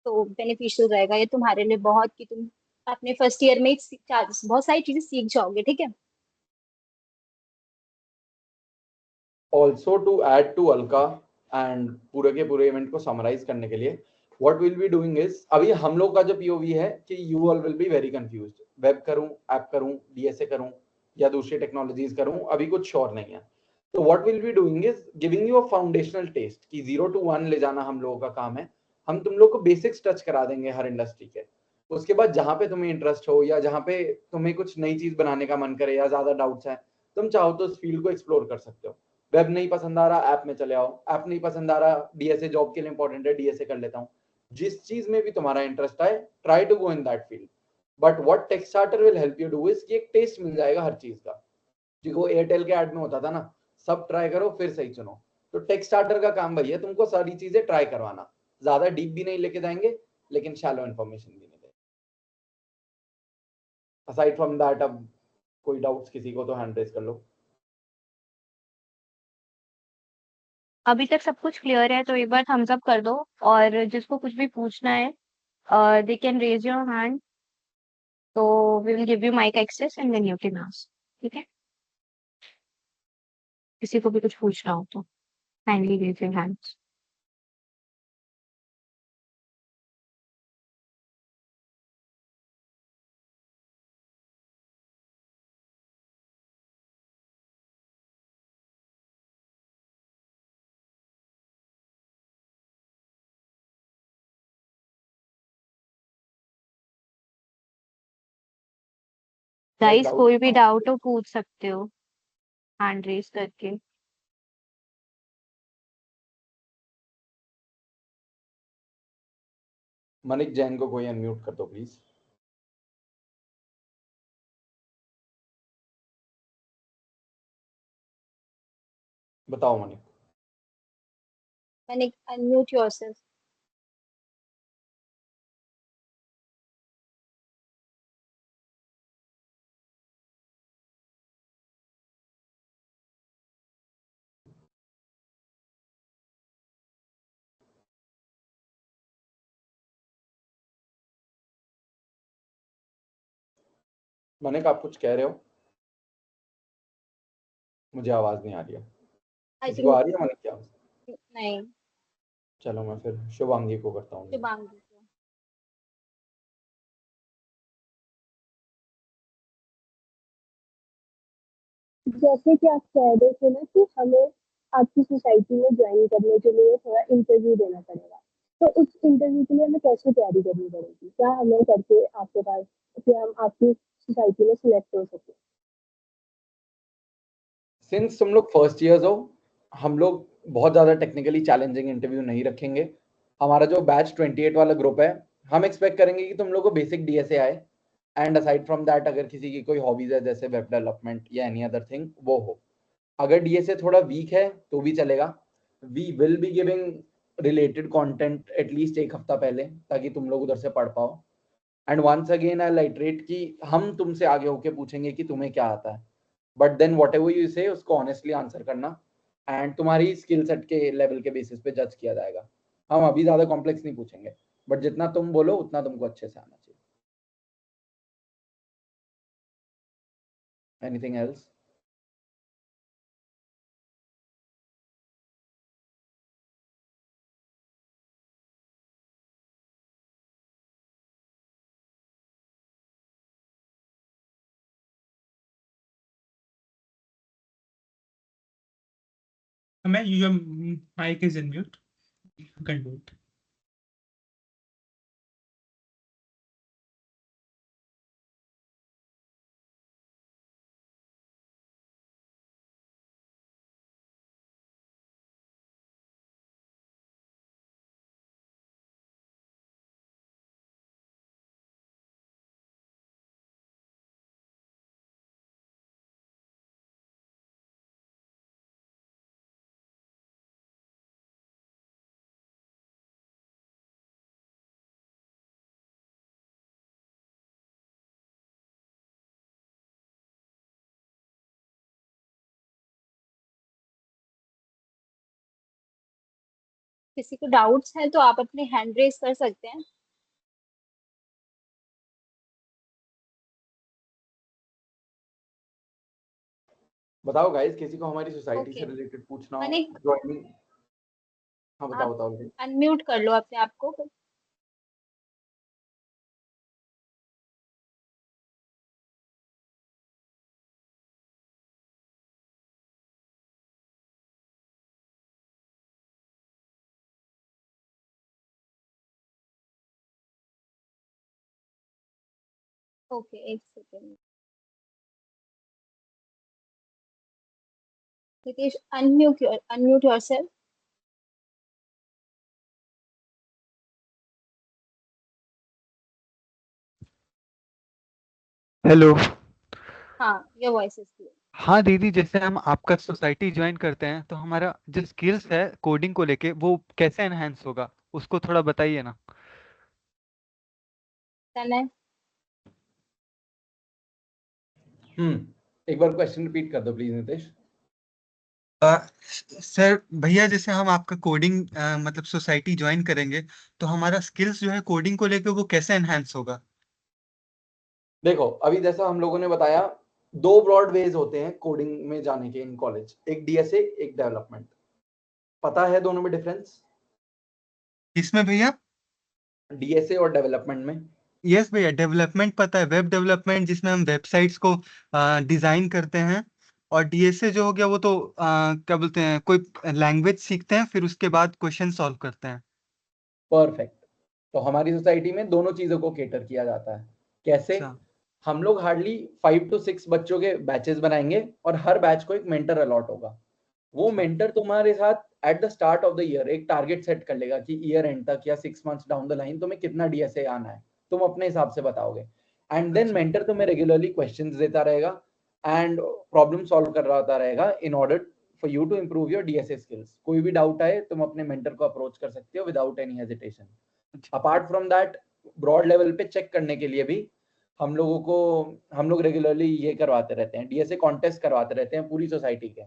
तो बेनिफिशियल रहेगा ये तुम्हारे लिए बहुत, कि तुम अपने फर्स्ट ईयर में ही बहुत सारी चीजें सीख जाओगे, ठीक है। Also to add to Alka and पूरे के पूरे इवेंट को समराइज करने के लिए what will be doing is, अभी हम लोग का जो पीओवी है कि you all will be very confused, web करूं, ऐप करूं, डीएसए करूं या दूसरी टेक्नोलॉजीज करूं, अभी कुछ श्योर नहीं है। तो what will be doing is giving you a foundational test कि 0 to 1 ले जाना हम लोगों का काम है। हम तुम लोग को बेसिक्स टच करा देंगे हर इंडस्ट्री के। उसके बाद जहां पे तुम्हें इंटरेस्ट हो या जहां पे तुम्हें कुछ नई चीज बनाने का मन करे या ज्यादा डाउट्स है, तुम चाहो तो उस फील्ड को एक्सप्लोर कर सकते हो। वेब नहीं पसंद आ रहा, ऐप में चले आओ। ऐप नहीं पसंद आ रहा, डीएसए जॉब के लिए इंपॉर्टेंट है, डीएसए कर लेता हूँ। जिस चीज में भी तुम्हारा इंटरेस्ट आए, try to go in that field. But what tech starter will help you do is कि एक टेस्ट मिल जाएगा हर चीज का। जो एयरटेल के ऐड में होता था ना, सब ट्राई करो फिर सही चुनो। तो टेक स्टार्टर का काम भैया तुमको सारी चीजें ट्राई करवाना। ज्यादा डीप भी नहीं लेके जाएंगे, लेकिन शैलो इन्फॉर्मेशन भी नहीं देंगे। असाइड फ्रॉम दैट, अब कोई डाउट्स किसी को तो हैंड रेज कर लो। अभी तक सब कुछ क्लियर है तो एक बार थम्स अप कर दो, और जिसको कुछ भी पूछना है they can raise your hand, तो we will give you mic access and then you can ask. ठीक है, किसी को भी कुछ पूछना हो तो kindly raise your hands. Like guys कोई भी डाउट। डाउट हो पूछ सकते हो हैंड रेज करके। मनिक जैन को कोई अनम्यूट कर दो प्लीज। बताओ मनिक। मैंने अनम्यूट योरसेल्फ। मनिक आप कुछ कह रहे हो? मुझे आवाज नहीं आ रही है। आई किसी को थिंक आ रही है मनिक की आवाज? नहीं। चलो मैं फिर शुभांगी को करता हूँ। शुभांगी को। जैसे कि आप कह रहे थे ना कि हमें आपकी सोसाइटी में ज्वाइन करने के लिए थोड़ा इंटरव्यू देना पड़ेगा, तो उस इंटरव्यू के लिए हमें कैसे तैयारी करनी पड़ेगी, क्या हमें करके आपके पास, कि हम आपकी सोसाइटी में सिलेक्ट हो सके। सिंस तुम लोग फर्स्ट ईयर्स हो, हम लोग बहुत ज़्यादा टेक्निकली चैलेंजिंग इंटरव्यू नहीं रखेंगे। हमारा जो बैच 28 वाला ग्रुप है, हम एक्सपेक्ट करेंगे कि तुम लोग को बेसिक डीएसए आए, एंड असाइड फ्रॉम दैट अगर किसी की कोई हॉबीज है जैसे वेब डेवलपमेंट या एनी अदर थिंग वो हो। अगर डीएसए थोड़ा वीक है तो भी चलेगा। We will be giving related content at least एक हफ्ता पहले, ताकि तुम लोग उधर से पढ़ पाओ। एंड वंस अगेन आई लाइटरेट कि हम तुमसे आगे होके पूछेंगे कि तुम्हें क्या आता है, but then whatever you say उसको ऑनेस्टली आंसर करना, एंड तुम्हारी स्किल सेट के लेवल के बेसिस पे जज किया जाएगा। हम अभी ज्यादा कॉम्प्लेक्स नहीं पूछेंगे, बट जितना तुम बोलो उतना तुमको अच्छे से आना चाहिए। Anything else? Amay, your mic is in mute. You can do it. किसी को डाउट्स है तो आप अपने हैंड रेज कर सकते हैं। बताओ गाइस, किसी को हमारी सोसाइटी से ओके, रिलेटेड पूछना हो, अनिक ज्वाइनिंग। हाँ बताओ आप बताओ। अनम्यूट कर लो अपने आप को। ओके, एक second. Nitesh, unmute yourself. Hello. हाँ, योर वॉइस इज क्लियर। हाँ दीदी, जैसे हम आपका सोसाइटी ज्वाइन करते हैं तो हमारा जो स्किल्स है कोडिंग को लेके वो कैसे एनहेंस होगा, उसको थोड़ा बताइए ना। तनय, एक बार क्वेश्चन रिपीट कर दो प्लीज नितेश। सर भैया, जैसे हम आपका कोडिंग मतलब सोसाइटी ज्वाइन करेंगे तो हमारा स्किल्स जो है कोडिंग को लेके वो कैसे एनहेंस होगा। देखो, अभी जैसा हम लोगों ने बताया, दो ब्रॉड वेज होते हैं कोडिंग में जाने के इन कॉलेज, एक डीएसए एक डेवलपमेंट। पता है दोनों में डिफरेंस? किसमें भैया? डीएसए और डेवलपमेंट में। यस भैया, डेवलपमेंट पता है, वेब डेवलपमेंट जिसमें हम वेबसाइट्स को डिजाइन करते हैं। और डीएसए जो हो गया वो तो क्या बोलते हैं, कोई लैंग्वेज सीखते हैं फिर उसके बाद क्वेश्चन सॉल्व करते हैं। परफेक्ट। तो हमारी सोसाइटी में दोनों चीजों को केटर किया जाता है। कैसे? अच्छा। हम लोग हार्डली 5 to 6 बच्चों के बैचेस बनाएंगे और हर बैच को एक मेंटर अलॉट होगा। वो अच्छा। मेंटर तुम्हारे साथ at the start of the year एक टारगेट सेट कर लेगा कि ईयर एंड तक या 6 मंथ्स डाउन द लाइन तुम्हें कितना डीएसए आना है, तुम अपने हिसाब से बताओगे। एंड देन अच्छा। मेंटर तुम्हें रेगुलरली क्वेश्चंस देता रहेगा एंड प्रॉब्लम सॉल्व करवाता रहेगा in order for you to improve your DSA skills. कोई भी डाउट आए तुम अपने मेंटर को अप्रोच कर सकते हो विदाउट एनी हेजिटेशन। अच्छा। Apart from that, broad level पे चेक करने के लिए भी हम लोग रेगुलरली ये करवाते रहते हैं, डीएसए कॉन्टेस्ट करवाते रहते हैं पूरी सोसाइटी के,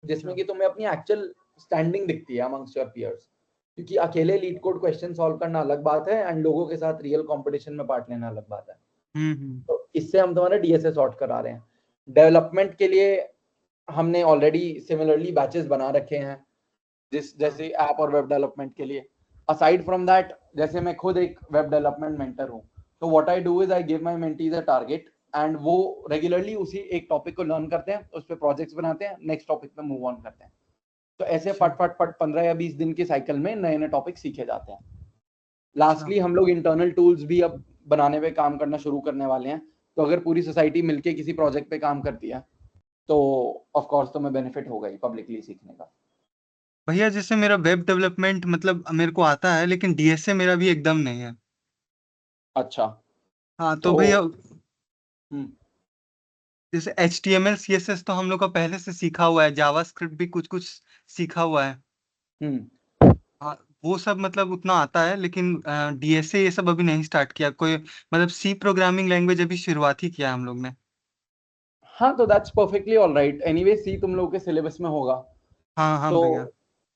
जिसमें कि तुम्हें अपनी एक्चुअल स्टैंडिंग दिखती है अमंगस्ट योर पीयर्स। क्योंकि अकेले लीड कोड क्वेश्चन सॉल्व करना अलग बात है एंड लोगों के साथ रियल कंपटीशन में पार्ट लेना अलग बात है। तो इससे हम तुम्हारा डीएसए सॉर्ट करा रहे हैं। डेवलपमेंट के लिए हमने ऑलरेडी सिमिलरली बैचेस बना रखे हैं, जैसे ऐप और वेब डेवलपमेंट के लिए। असाइड फ्रॉम दैट, जैसे मैं खुद एक वेब डेवलपमेंट मेंटर हूँ, तो what I do is I give my mentees a target and वो रेगुलरली उसी एक टॉपिक को लर्न करते हैं, उस पर प्रोजेक्ट्स बनाते हैं, नेक्स्ट टॉपिक पे मूव ऑन करते हैं। तो ऐसे फट फट फट 15 या 20 दिन के साइकिल में नए नए टॉपिक सीखे जाते हैं। लास्टली हम लोग इंटरनल टूल्स भी अब बनाने पे काम करना शुरू करने वाले हैं। तो अगर पूरी सोसाइटी मिलके किसी प्रोजेक्ट पे काम करती है तो ऑफ कोर्स तुम्हें बेनिफिट होगा ही पब्लिकली सीखने का। भैया, जैसे मेरा वेब डेवलपमेंट मतलब मेरे को आता है लेकिन डीएसए मेरा भी एकदम नहीं है। अच्छा। हाँ तो तो भैया, हम्म जैसे HTML CSS तो हम लोग का पहले से सीखा हुआ है, जावास्क्रिप्ट भी कुछ कुछ सीखा हुआ है। हम्म हाँ, वो सब मतलब उतना आता है, लेकिन डीएसए ये सब अभी नहीं स्टार्ट किया कोई, मतलब सी प्रोग्रामिंग लैंग्वेज अभी शुरुआत ही किया है हम लोग ने। हाँ, तो दैट्स परफेक्टली ऑलराइट। एनीवे सी तुम लोगों के सिलेबस में होगा, हाँ हाँ तो भैया।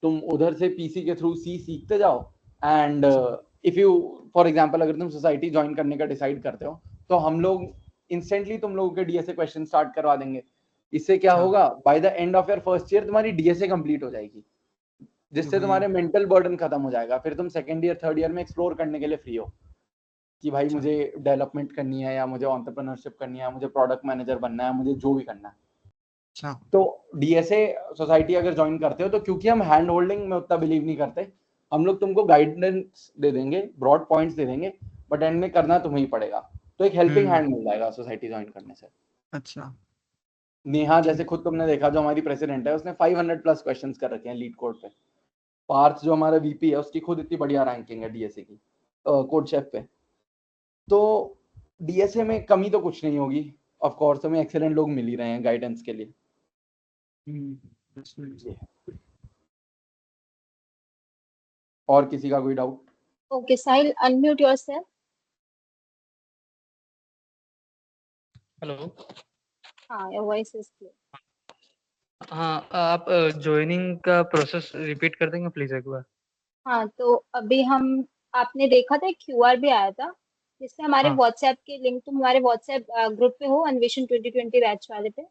तुम उधर से पीसी के थ्रू सी सीखते जाओ। एंड अच्छा। इफ यू फॉर एग्जांपल अगर तुम सोसाइटी ज्वाइन करने का डिसाइड करते हो तो हम लोग इंस्टेंटली तुम लोगों के डीएसए क्वेश्चन स्टार्ट करवा देंगे। इससे क्या अच्छा। होगा, by the end of your first year तुम्हारी डीएसए कंप्लीट हो जाएगी, तो जिससे भैया। तुम्हारे मेंटल बर्डन खत्म हो जाएगा। फिर तुम सेकंड ईयर थर्ड ईयर में एक्सप्लोर करने के लिए फ्री हो कि भाई अच्छा। मुझे डेवलपमेंट करनी है या मुझे एंटरप्रेन्योरशिप करनी है, मुझे प्रोडक्ट मैनेजर बनना है, मुझे जो भी करना है। अच्छा। तो डीएसए सोसाइटी अगर ज्वाइन करते हो तो क्योंकि हम हैंड होल्डिंग में उतना बिलीव नहीं करते, हम लोग तुमको गाइडेंस दे देंगे, ब्रॉड पॉइंट्स दे देंगे, बट एंड में करना तुम्हें ही पड़ेगा। तो एक हेल्पिंग हैंड मिल जाएगा सोसाइटी ज्वाइन करने से। अच्छा। नेहा जैसे खुद तुमने देखा जो हमारी प्रेसिडेंट है, उसने 500+ क्वेश्चंस कर रखे हैं लीड कोड पे। पार्थ जो हमारा वीपी है, उसकी खुद इतनी बढ़िया रैंकिंग है डीएसए की कोड शेफ पे। तो डीएसए में कमी तो कुछ नहीं होगी। ऑफ कोर्स हमें एक्सीलेंट लोग मिल ही रहे हैं गाइडेंस के लिए। और किसी का कोई डाउट? ओके साहिल, अनम्यूट योरसेल्फ। हेलो। हाँ, योर वॉइस इज क्लियर। हाँ, आप ज्वाइनिंग का प्रोसेस रिपीट कर देंगे प्लीज एक बार? हाँ, तो अभी हम, आपने देखा था क्यूआर भी आया था जिससे हमारे हाँ। व्हाट्सएप के लिंक, तुम हमारे व्हाट्सएप ग्रुप पे हो, अन्वेषण 2020 बैच वाले पे।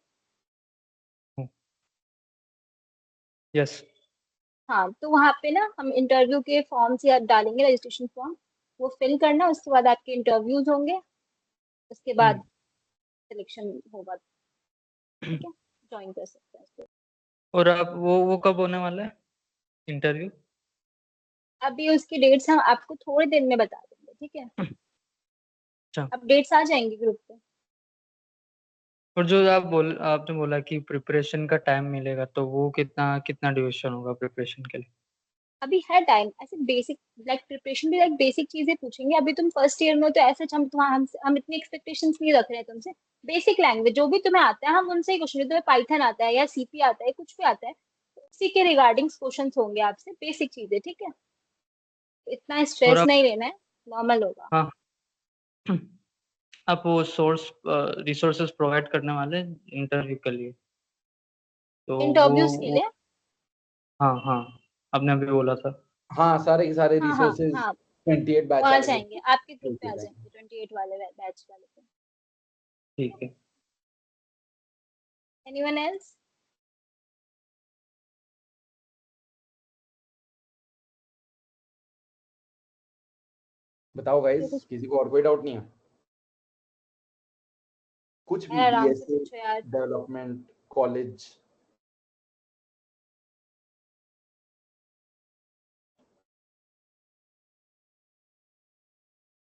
यस। हाँ, तो वहाँ पे ना हम इंटरव्यू के फॉर्म्स या डालेंगे, रजिस्ट्रेशन फॉर्म, वो फिल करना, उसके बाद आपके इंटरव्यूज होंगे, उसके बाद सिलेक्शन होगा। ठीक है, ज्वाइन कर सकते हैं उसको। और आप वो कब होने वाला है इंटरव्यू? अभी उसकी डेट्स हम आपको थोड़े दिन में बता देंगे, ठीक है? अच्छा। अपडेट्स आ जाएंगी ग्रुप पे। और जो आपने बोला कि प्रिपरेशन का टाइम मिलेगा, तो वो कितना कितना ड्यूरेशन होगा प्रिपरेशन के लिए? अभी है टाइम, ऐसे बेसिक लाइक प्रिपरेशन भी, लाइक बेसिक चीजें पूछेंगे। अभी तुम फर्स्ट ईयर में हो तो ऐसे हम इतनी एक्सपेक्टेशंस नहीं रख रहे हैं तुमसे। बेसिक लैंग्वेज जो भी तुम्हें आता है, हम उनसे ही क्वेश्चन, तुम्हें पाइथन आता है या सीपी आता है, कुछ भी आता है, उसी के रिगार्डिंग क्वेश्चन होंगे आपसे, बेसिक चीजें, ठीक है? इतना और स्ट्रेस आप, नहीं लेना है, नॉर्मल होगा। हाँ, आप वो सोर्स रिसोर्सेज प्रोवाइड करने वाले इंटरव्यू के लिए, तो इंटरव्यूज के लिए। हाँ हाँ, आपने अभी बोला था। हाँ, सारे के सारे हाँ हाँ रिसोर्सेज हाँ, 28 वो बैच आ वाले जाएंगे, आपके ग्रुप पे आ ग्रुप। जाएंगे 28 वाले बैच वाले पे। ठीक है। Anyone else? बताओ गाइस, किसी को और कोई डाउट नहीं है? कुछ भी आराम से डीएसए, पूछो यार। Development, college.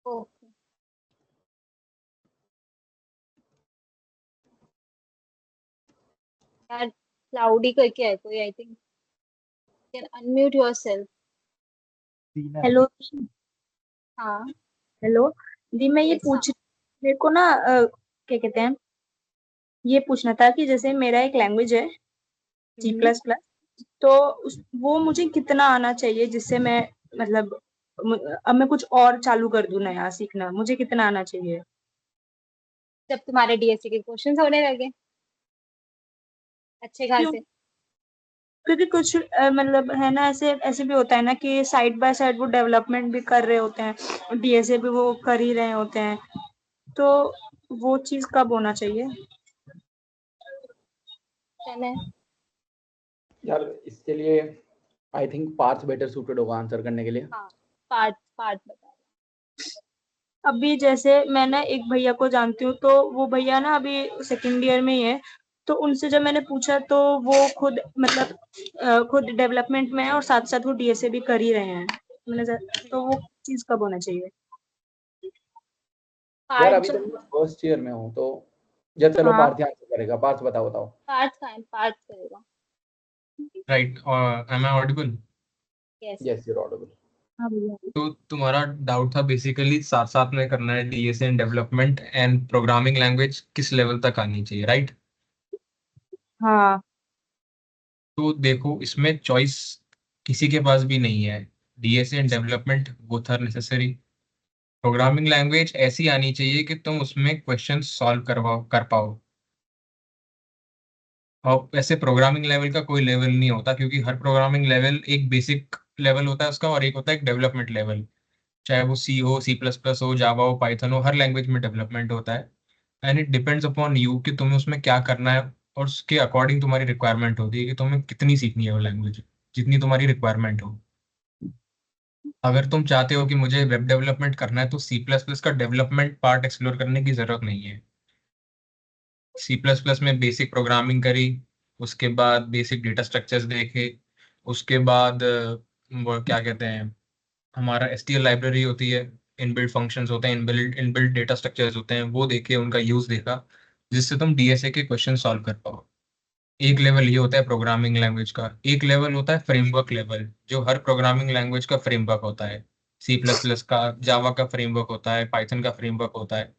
ओके यार, क्लाउडी करके है कोई, I think can unmute yourself. Hello. हाँ हेलो दी, मैं ये यस। हाँ। पूछ, मेरे को ना क्या कहते हैं, ये पूछना था कि जैसे मेरा एक लैंग्वेज है C++, तो वो मुझे कितना आना चाहिए जिससे मैं, मतलब अब मैं कुछ और चालू कर दूं नया सीखना, मुझे कितना आना चाहिए? जब तुम्हारे डीएससी के क्वेश्चंस होने लगे अच्छे क्यों? खासे। क्योंकि कुछ मतलब है ना, ऐसे ऐसे भी होता है ना कि साइड बाय साइड वो डेवलपमेंट भी कर रहे होते हैं, डीएसए भी वो कर ही रहे होते हैं, तो वो चीज कब होना चाहिए? चले। यार इसके लिए I think Parth better suited होगा आंसर करने के लिए। हाँ, पार्ट पार्ट बता। अभी जैसे मैं ना एक भैया को जानती हूँ, तो वो भैया ना अभी सेकंड ईयर में ही है, तो उनसे जब मैंने पूछा तो वो खुद मतलब खुद डेवलपमेंट में है और साथ साथ वो डीएसए भी कर ही रहे हैं। तो वो चीज कब होना चाहिए? यार पार्ट अभी तो जब, मैं फर्स्ट ईयर में हूँ, तो या चलो हाँ। पार्थ आंसर करेगा। पार्थ बताओ। पार्ट का है, पार्ट करेगा। Right, am I audible? Yes. Yes, you're audible. हाँ भैया। तो तुम्हारा डाउट था बेसिकली साथ साथ में करना है DSA and development and programming language किस लेवल तक आनी चाहिए, राइट? हाँ। तो देखो, इसमें चॉइस किसी के पास भी नहीं है। DSA and development both are necessary. Programming language ऐसी आनी चाहिए कि तुम उसमें क्वेश्चन सॉल्व कर पाओ। और वैसे प्रोग्रामिंग लेवल का कोई लेवल नहीं होता, क्योंकि हर प्रोग्रामिंग लेवल एक बेसिक लेवल होता है उसका, और एक होता है एक डेवलपमेंट लेवल। चाहे वो सी हो, C++ हो, जावा हो, पाइथन हो, हर लैंग्वेज में डेवलपमेंट होता है। And it depends upon you कि तुम्हें उसमें क्या करना है, और उसके अकॉर्डिंग तुम्हारी रिक्वायरमेंट होती है कि तुम्हें कितनी सीखनी है वो लैंग्वेज, जितनी तुम्हारी रिक्वायरमेंट हो। अगर तुम चाहते हो कि मुझे वेब डेवलपमेंट करना है, तो C++ का डेवलपमेंट पार्ट एक्सप्लोर करने की जरूरत नहीं है। C++ में बेसिक प्रोग्रामिंग करी, उसके बाद बेसिक डेटा स्ट्रक्चर्स देखे, उसके बाद वो क्या कहते हैं, हमारा STL लाइब्रेरी होती है, इनबिल्ट फंक्शंस होते हैं, इनबिल्ट डेटा स्ट्रक्चर्स होते हैं, वो देखे, उनका यूज देखा, जिससे तुम DSA के क्वेश्चन सॉल्व कर पाओ। एक लेवल ये होता है प्रोग्रामिंग लैंग्वेज का। एक लेवल होता है फ्रेमवर्क लेवल, जो हर प्रोग्रामिंग लैंग्वेज का फ्रेमवर्क होता है। C++ का, जावा का फ्रेमवर्क होता है, पाइथन का फ्रेमवर्क होता है।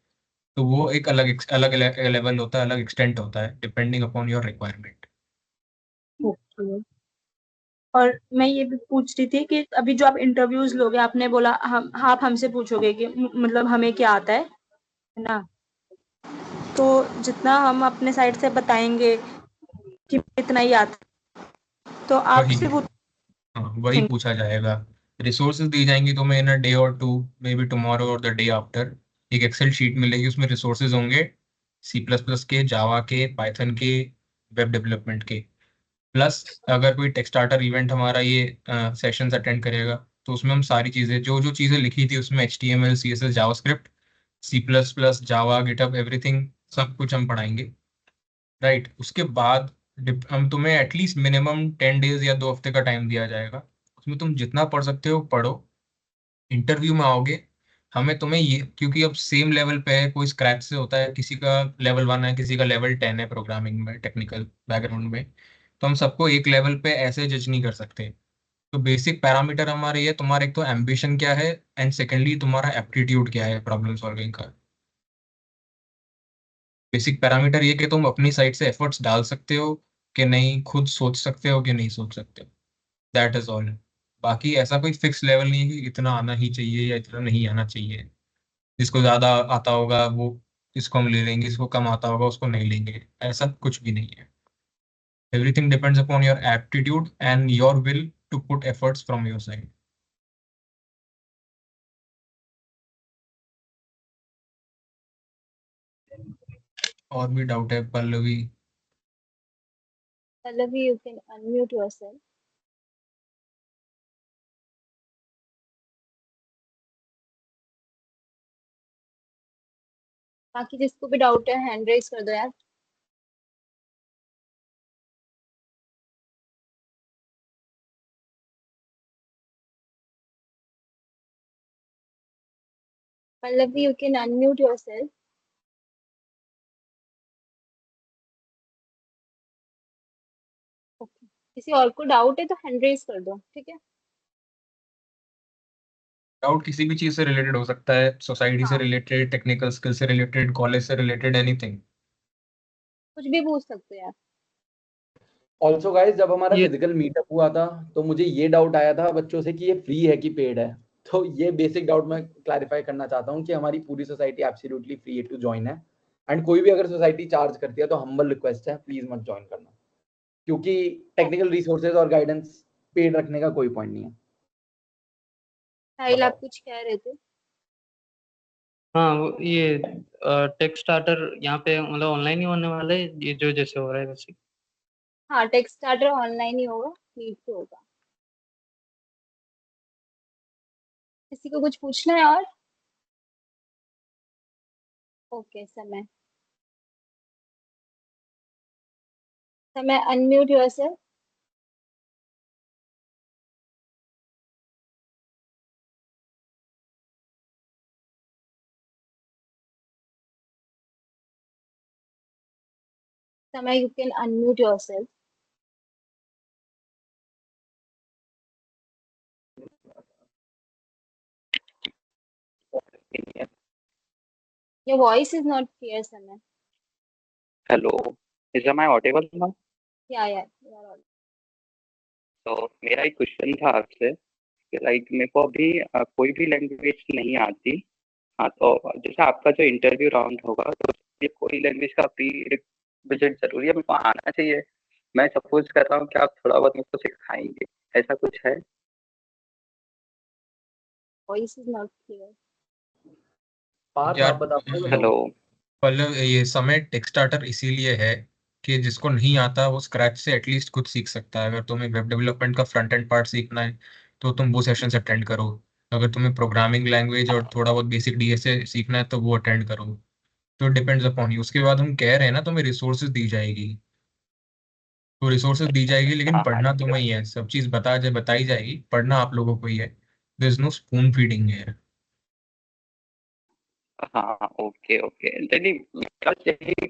तो वो एक अलग अलग लेवल होता है, अलग एक्सटेंट होता है, depending upon your requirement. Okay. और मैं ये भी पूछ रही थी कि अभी जो आप इंटरव्यूज लोगे, आपने बोला हम आप हमसे पूछोगे कि मतलब हमें क्या आता है ना, तो जितना हम अपने साइड से बताएंगे कि इतना ही आता है, तो आपसे हाँ, वही पूछा जाएगा। रिसोर्सेज दी जाएंगी तुम्हें इन अ डे और टू, मे बी टुमारो और द डे आफ्टर। एक एक्सेल शीट मिलेगी, उसमें रिसोर्सेज होंगे C++ के, जावा के, पाइथन के, वेब डेवलपमेंट के। प्लस अगर कोई टेक स्टार्टर इवेंट हमारा ये सेशंस अटेंड करेगा, तो उसमें हम सारी चीज़ें, जो जो चीज़ें लिखी थी उसमें, HTML, CSS, जावास्क्रिप्ट, C++, जावा, गिटहब, एवरीथिंग, सब कुछ हम पढ़ाएंगे। राइट। उसके बाद हम तुम्हें एटलीस्ट मिनिमम 10 डेज या 2 हफ्ते का टाइम दिया जाएगा। उसमें तुम जितना पढ़ सकते हो पढ़ो। इंटरव्यू में आओगे, हमें तुम्हें ये, क्योंकि अब सेम लेवल पे है, कोई स्क्रैच से होता है, किसी का लेवल 1 है, किसी का लेवल 10 है प्रोग्रामिंग में, टेक्निकल बैकग्राउंड में, तो हम सबको एक लेवल पे ऐसे जज नहीं कर सकते। तो बेसिक पैरामीटर हमारे ये, तुम्हारा एक तो एम्बिशन क्या है, एंड सेकेंडली तुम्हारा एप्टीट्यूड क्या है प्रॉब्लम सॉल्विंग का। बेसिक पैरामीटर ये कि तुम अपनी साइड से एफर्ट्स डाल सकते हो कि नहीं, खुद सोच सकते हो कि नहीं सोच सकते हो। That is all. बाकी ऐसा कोई फिक्स लेवल नहीं है कि इतना आना ही चाहिए या इतना नहीं आना चाहिए। जिसको ज़्यादा आता होगा वो, इसको हम ले लेंगे, जिसको कम आता होगा उसको नहीं लेंगे, ऐसा कुछ भी नहीं है। Everything depends upon your aptitude and your will to put efforts from your side. और भी डाउट है Pallavi? Pallavi, you can unmute yourself. बाकी जिसको भी डाउट है हैंड रेज कर दो यार। Pallavi, you can unmute yourself. Okay. किसी और को डाउट है तो हैंड रेज कर दो, ठीक है? डाउट किसी भी चीज़ से रिलेटेड हो सकता है, सोसाइटी से हाँ, रिलेटेड, टेक्निकल स्किल से रिलेटेड, कॉलेज से रिलेटेड, एनीथिंग। कुछ भी पूछ सकते हो यार। ऑल्सो गाइस, जब हमारा ये फिजिकल मीटअप हुआ था तो मुझे ये डाउट आया था बच्चों से कि ये फ्री है कि पेड है। तो ये बेसिक डाउट मैं क्लैरिफाई करना चाहता हूँ कि हमारी पूरी society absolutely free to join है। एंड कोई भी अगर सोसाइटी चार्ज करती है तो हम्बल रिक्वेस्ट है, प्लीज मत ज्वाइन करना, क्योंकि टेक्निकल रिसोर्सेज और गाइडेंस पेड रखने का कोई पॉइंट नहीं है। साहिल, आप बताओ। कुछ कह रहे थे? हाँ, ये टेक स्टार्टर यहाँ पे मतलब ऑनलाइन ही होने वाला है, ये जो जैसे हो रहा है वैसे। हाँ, टेक्स्ट स्टार्टर ऑनलाइन ही होगा, मीट पे होगा। किसी को कुछ पूछना है और? ओके, समय समय अनम्यूट योरसेल्फ। समय, you can unmute yourself. Your voice is not clear, समय. Hello, is my Audible now? Yeah, you are audible. तो मेरा एक क्वेश्चन था आपसे कि लाइक मेरे को अभी कोई भी लैंग्वेज नहीं आती। हाँ, तो जैसे आपका जो इंटरव्यू राउंड होगा तो ये कोई लैंग्वेज का प्री रिक्विजिट जरूरी है, मेरे को आना चाहिए? मैं सपोज कर रहा हूँ कि आप थोड़ा बहुत मेरे को सिखाएंगे, ऐसा कुछ है? Voice is not clear. Partha, यार आप बताओ। हेलो। पल्लव, ये समय टेक स्टार्टर इसीलिए है कि जिसको नहीं आता वो स्क्रैच से एटलीस्ट कुछ सीख सकता है। अगर तुम्हें वेब डेवलपमेंट का फ्रंट एंड पार्ट सीखना है तो तुम वो सेशंस अटेंड करो। अगर तुम्हें प्रोग्रामिंग लैंग्वेज और थोड़ा बहुत बेसिक DSA सीखना है तो वो अटेंड करो। तो डिपेंड्स अपॉन यू। उसके बाद हम कह रहे हैं ना, तुम्हें रिसोर्सेज दी जाएगी। तो रिसोर्सेज दी जाएगी, लेकिन हाँ हाँ पढ़ना तुम्हें ही है, सब चीज बताई जाएगी, पढ़ना आप लोगों को ही है। There is no spoon feeding here. हाँ ओके ओके, नहीं मेरा चाहिए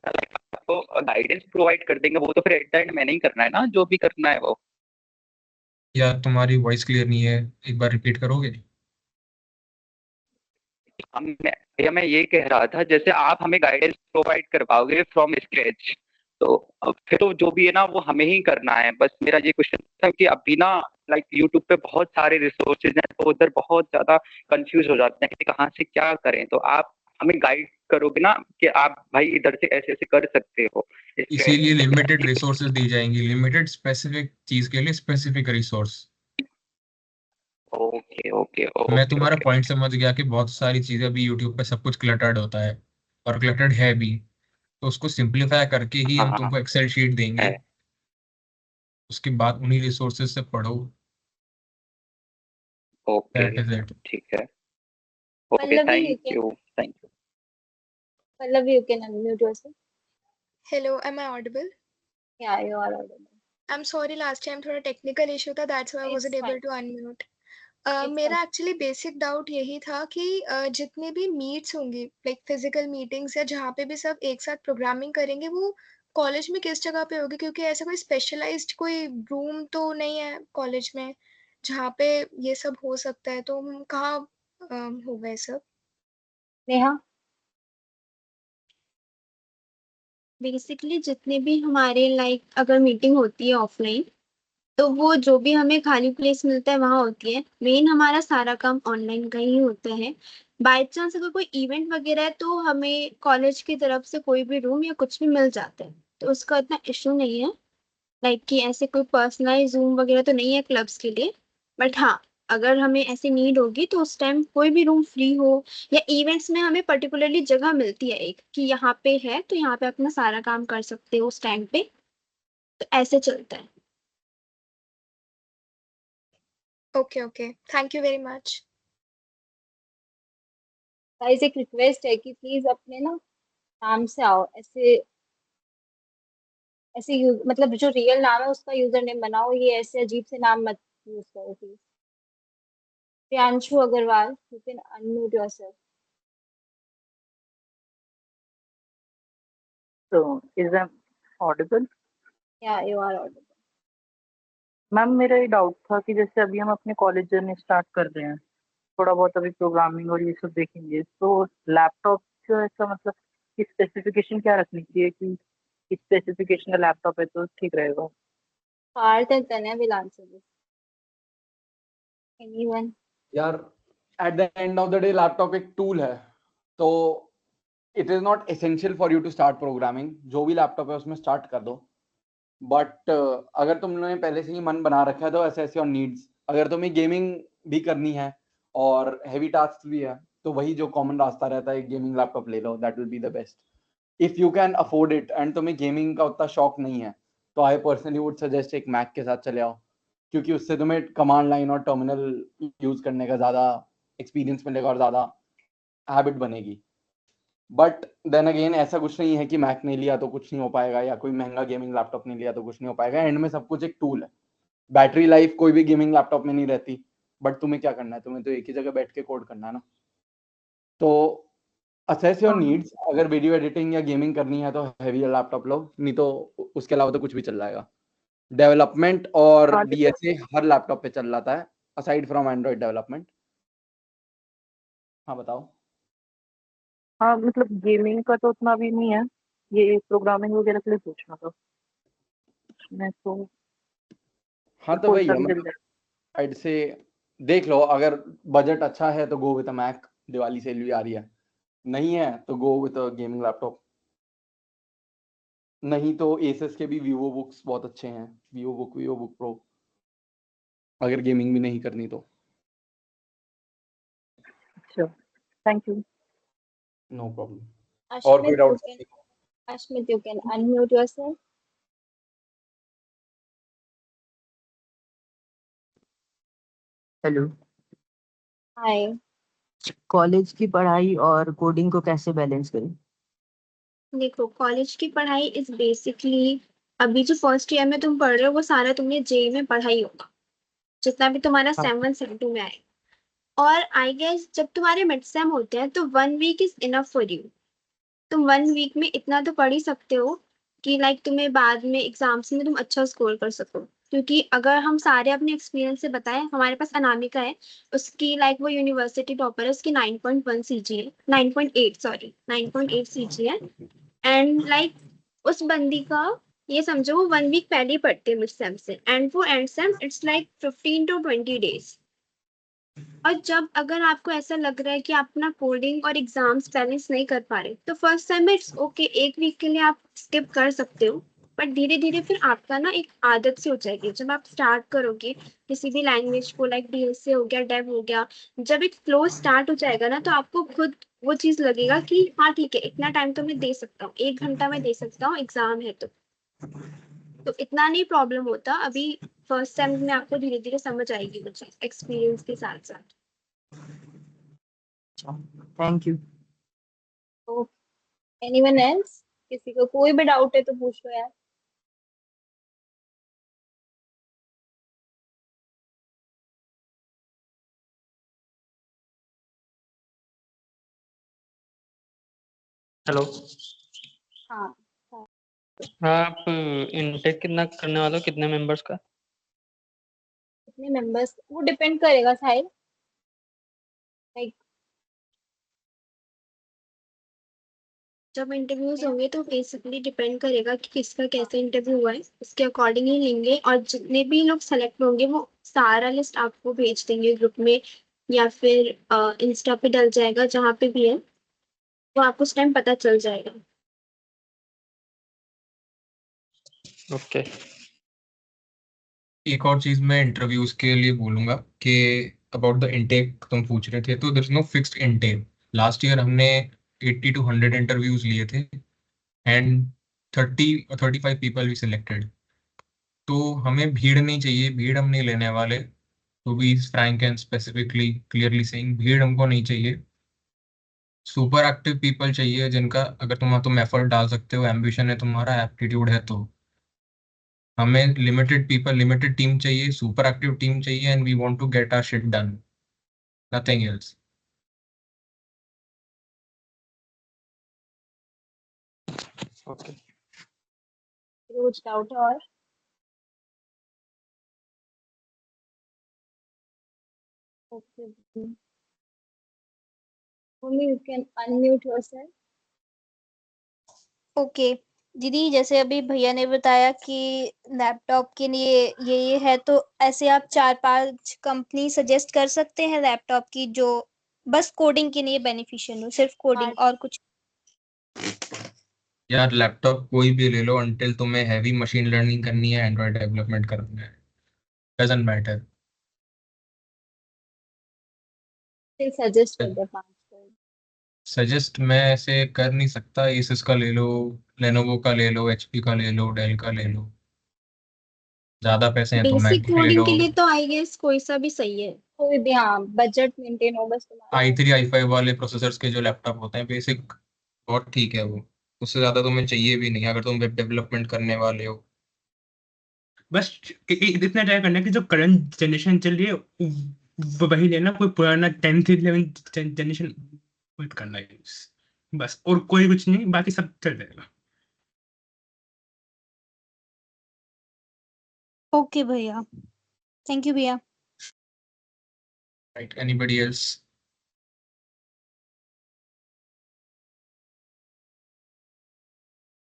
आपको गाइडेंस प्रोवाइड कर देंगे, वो तो फिर एट द एंड मैंने ही करना है ना, जो भी करना है वो। या तुम्हारी वॉइस क्लियर नहीं है, एक बार रिपीट करोगे? मैं ये कह रहा था, जैसे आप हमें गाइडेंस प्रोवाइड करवाओगे फ्रॉम स्क्रैच, तो अब फिर तो जो भी है ना वो हमें ही करना है। बस मेरा ये क्वेश्चन था कि अभी ना लाइक यूट्यूब पे बहुत सारे रिसोर्सेज हैं, तो उधर बहुत ज्यादा कंफ्यूज हो जाते हैं कि कहाँ से क्या करें। तो आप हमें गाइड करोगे ना कि आप भाई इधर से ऐसे ऐसे कर सकते हो स्क्रैच। इसीलिए लिमिटेड रिसोर्सेज दी जाएंगी, लिमिटेड स्पेसिफिक चीज के लिए स्पेसिफिक रिसोर्स। ओके ओके मैं ओके तुम्हारा ओके। पॉइंट समझ गया कि बहुत सारी चीजें अभी यूट्यूब पे सब कुछ क्लटर्ड होता है, और क्लटर्ड है भी, तो उसको सिंप्लीफाई करके ही हाँ हम हाँ तुमको एक्सेल शीट देंगे। है। उसके बाद उन्हीं रिसोर्सेज से पढ़ो। Okay that is it. ठीक है। Okay Pallavi, you thank can you thank you. Pallavi, you can unmute yourself. Hello, am I audible? Yeah, you are audible. I'm sorry, last time थोड़ा टेक्निकल इशू था, that's why I It's wasn't able fine. to unmute. It's मेरा fine. Actually basic doubt यही था कि जितने भी meets होंगी, like physical meetings या जहाँ पे भी सब एक साथ प्रोग्रामिंग करेंगे, वो कॉलेज में किस जगह पे होगी? क्योंकि ऐसा कोई स्पेशलाइज्ड कोई रूम तो नहीं है कॉलेज में जहाँ पे ये सब हो सकता है, तो कहाँ होगा ये सब? नेहा, बेसिकली जितने भी हमारे लाइक अगर मीटिंग होती है ऑफलाइन, तो वो जो भी हमें खाली प्लेस मिलता है वहां होती है। मेन हमारा सारा काम ऑनलाइन का ही होता है। बाय चांस अगर कोई इवेंट वगैरह है तो हमें कॉलेज की तरफ से कोई भी रूम या कुछ भी मिल जाता है, तो उसका इतना इशू नहीं है। लाइक कि ऐसे कोई पर्सनलाइज रूम वगैरह तो नहीं है क्लब्स के लिए। बट हाँ, अगर हमें ऐसी नीड होगी तो उस टाइम कोई भी रूम फ्री हो, या इवेंट्स में हमें पर्टिकुलरली जगह मिलती है एक कि यहाँ पे है तो यहाँ पे अपना सारा काम कर सकते हो उस टाइम पे, तो ऐसे चलता है। Okay okay, thank you very much. Guys, एक रिक्वेस्ट है कि प्लीज अपने ना नाम से आओ। ऐसे ऐसे मतलब जो रियल नाम है उसका यूजर नेम बनाओ, ये ऐसे अजीब से नाम मत यूज करो please. Priyanshu Agrawal, you can unmute yourself. So, is that audible? या यू आर ऑडिबल। मैम मेरा ये डाउट था कि जैसे अभी हम अपने कॉलेज जर्नी स्टार्ट कर रहे हैं, थोड़ा बहुत अभी प्रोग्रामिंग और ये सब देखेंगे, तो लैपटॉप जो ऐसा मतलब की स्पेसिफिकेशन क्या रखनी चाहिए कि इस स्पेसिफिकेशन का लैपटॉप है तो ठीक रहेगा? Parth and Tanya will answer this. Anyone? यार at the end of the day laptop एक टूल है, तो it is not essential for you to start programming. जो भी लैपटॉप है उसमें स्टार्ट कर दो। बट अगर तुमने पहले से ही मन बना रखा है तो ऐसे योर नीड्स, अगर तुम्हें गेमिंग भी करनी है और हैवी टास्क भी है, तो वही जो कॉमन रास्ता रहता है, एक गेमिंग लैपटॉप ले लो, that will be the best if you can afford it. And तुम्हें गेमिंग का उतना शौक नहीं है तो आई पर्सनली वुड सजेस्ट एक मैक के साथ चले आओ, क्योंकि उससे तुम्हें कमांड लाइन और टर्मिनल यूज करने का ज़्यादा एक्सपीरियंस मिलेगा और ज़्यादा हैबिट बनेगी। बट देन अगेन ऐसा कुछ नहीं है कि मैक नहीं लिया तो कुछ नहीं हो पाएगा, या कोई महंगा गेमिंग लैपटॉप नहीं लिया तो कुछ नहीं हो पाएगा। एंड में सब कुछ एक टूल है। बैटरी लाइफ कोई भी गेमिंग लैपटॉप में नहीं रहती, बट तुम्हें क्या करना है, तुम्हें तो एक ही जगह बैठ के कोड करना है ना। तो असेस योर नीड्स, अगर वीडियो एडिटिंग या गेमिंग करनी है तो हैवी लैपटॉप लो, नहीं तो उसके अलावा तो कुछ भी चल जाएगा। डेवलपमेंट और हाँ डीएसए हर लैपटॉप पे चल जाता है असाइड फ्रॉम एंड्रॉइड डेवलपमेंट। हाँ बताओ। हाँ, मतलब गेमिंग का तो उतना भी नहीं है, ये प्रोग्रामिंग वगैरह के लिए पूछना था मैं तो। हाँ तो कोई वही सा है, भी चल मतलब साइड से देख लो, अगर बजट अच्छा है तो go with a Mac, Diwali sale भी आ रही है। नहीं है तो go with a gaming laptop. नहीं तो एसएस के भी वीवो बुक्स बहुत अच्छे हैं, वीवो बुक प्रो, अगर गेमिंग भी नहीं करनी तो। अच्छा, थैंक यू। No problem. और कोई doubt? Ashmit, you can unmute yourself. Hello. Hi. College की पढ़ाई और कोडिंग को कैसे बैलेंस करें? देखो, कॉलेज की पढ़ाई इज बेसिकली अभी जो फर्स्ट ईयर में तुम पढ़ रहे हो वो सारा तुमने जेई में पढ़ा ही होगा, जितना भी तुम्हारा हाँ। सेम 1 सेम 2 में आएगा। और आई गेस जब तुम्हारे मिड सेम होते हैं तो 1 week is enough for you. तुम 1 वीक में इतना तो पढ़ ही सकते हो कि लाइक तुम्हें बाद में एग्जाम्स में तुम अच्छा स्कोर कर सको। क्योंकि अगर हम सारे अपने एक्सपीरियंस से बताएं, हमारे पास अनामिका है, उसकी लाइक वो यूनिवर्सिटी टॉपर है, उसकी 9.1 सीजी है, 9.8 सॉरी 9.8 सीजी है। एंड लाइक उस बंदी का ये समझो वो 1 वीक पहले ही पढ़ती है मिड सेम से, एंड वो and same it's like 15 to 20 days. और जब अगर आपको ऐसा लग रहा है कि आप अपना कोडिंग और एग्जाम्स बैलेंस नहीं कर पा रहे, तो फर्स्ट टाइम में इट्स ओके, 1 वीक के लिए आप स्किप कर सकते हो। बट धीरे धीरे फिर आपका ना एक आदत सी हो जाएगी। जब आप स्टार्ट करोगे किसी भी लैंग्वेज को, लाइक डीएसए हो गया, डेव हो गया, जब एक फ्लो स्टार्ट हो जाएगा ना, तो आपको खुद वो चीज लगेगा कि हाँ ठीक है, इतना टाइम तो मैं दे सकता हूँ, 1 घंटा मैं दे सकता हूँ, एग्जाम है तो इतना नहीं प्रॉब्लम होता। अभी फर्स्ट टाइम में आपको धीरे धीरे समझ आएगी वो चीज एक्सपीरियंस के साथ साथ। Thank you. तो एनीवन एल्स, किसी को कोई भी डाउट है तो पूछ लो यार। हेलो। हाँ हाँ। हाँ, आप इनटेक कितना करने वाले हो, कितने मेंबर्स का? कितने मेंबर्स वो डिपेंड करेगा साहिल, लाइक जब इंटरव्यूज होंगे तो बेसिकली डिपेंड करेगा कि किसका कैसा इंटरव्यू हुआ है, उसके अकॉर्डिंग ही लेंगे। और जितने भी लोग सेलेक्ट होंगे वो सारा लिस्ट आपको भेज देंगे ग्रुप में, या फिर इंस्टा पे डल जाएगा, जहाँ पे भी है वो आपको उस टाइम पता चल जाएगा। ओके। एक और चीज मैं इंटरव्यूज के लिए बोलूंगा कि अबाउट द इनटेक तुम पूछ रहे थे, तो there is no fixed intake. Last year हमने 80 to 100 इंटरव्यूज लिए थे and 30 or 35 people we selected. तो हमें भीड़ नहीं चाहिए, भीड़ हम नहीं लेने वाले। To be frank and specifically clearly saying, भीड़ हमको नहीं चाहिए। सुपर एक्टिव पीपल चाहिए, जिनका अगर तुम एफर्ट डाल सकते हो, एम्बिशन है तुम्हारा, एप्टीट्यूड है, तो हमें लिमिटेड पीपल, लिमिटेड टीम चाहिए, सुपर एक्टिव टीम चाहिए, and we want to get our shit done, nothing else. Okay. कुछ डाउट है और? Okay, only you can unmute yourself. Okay दीदी, जैसे अभी भैया ने बताया कि लैपटॉप के लिए ये है, तो ऐसे आप 4-5 कंपनी सजेस्ट कर सकते हैं लैपटॉप की जो बस कोडिंग के लिए बेनिफिशियल हो, सिर्फ कोडिंग और कुछ? यार लैपटॉप कोई भी ले लो, अंटिल तुम्हें हैवी मशीन लर्निंग करनी है, एंड्रॉइड डेवलपमेंट करना है, डजंट मैटर। फिर सजेस्ट कर दे 5 को। सजेस्ट मैं ऐसे कर नहीं सकता। एसस का ले लो, लेनोवो का ले लो, एचपी का ले लो, डेल का ले लो। ज्यादा पैसे हैं तो बेसिक मैक ले कोडिंग लो। के लिए तो आई गेस कोई सा भी सही है। कोई भी, हाँ, बजट मेंटेन हो बस तुम्हारा। i3 i5 वाले प्रोसेसर्स के जो लैपटॉप होते हैं बेसिक, बहुत ठीक है वो। उससे ज्यादा तुम्हें चाहिए भी नहीं अगर तुम वेब डेवलपमेंट करने वाले हो। बस इतना ट्राई करना है कि जो करंट जनरेशन चल रही है वही लेना, कोई पुराना 10th 11th जनरेशन मत करना यूज। बस और कोई कुछ नहीं, बाकी सब चल जाएगा। ओके भैया, थैंक यू भैया। Right, anybody else?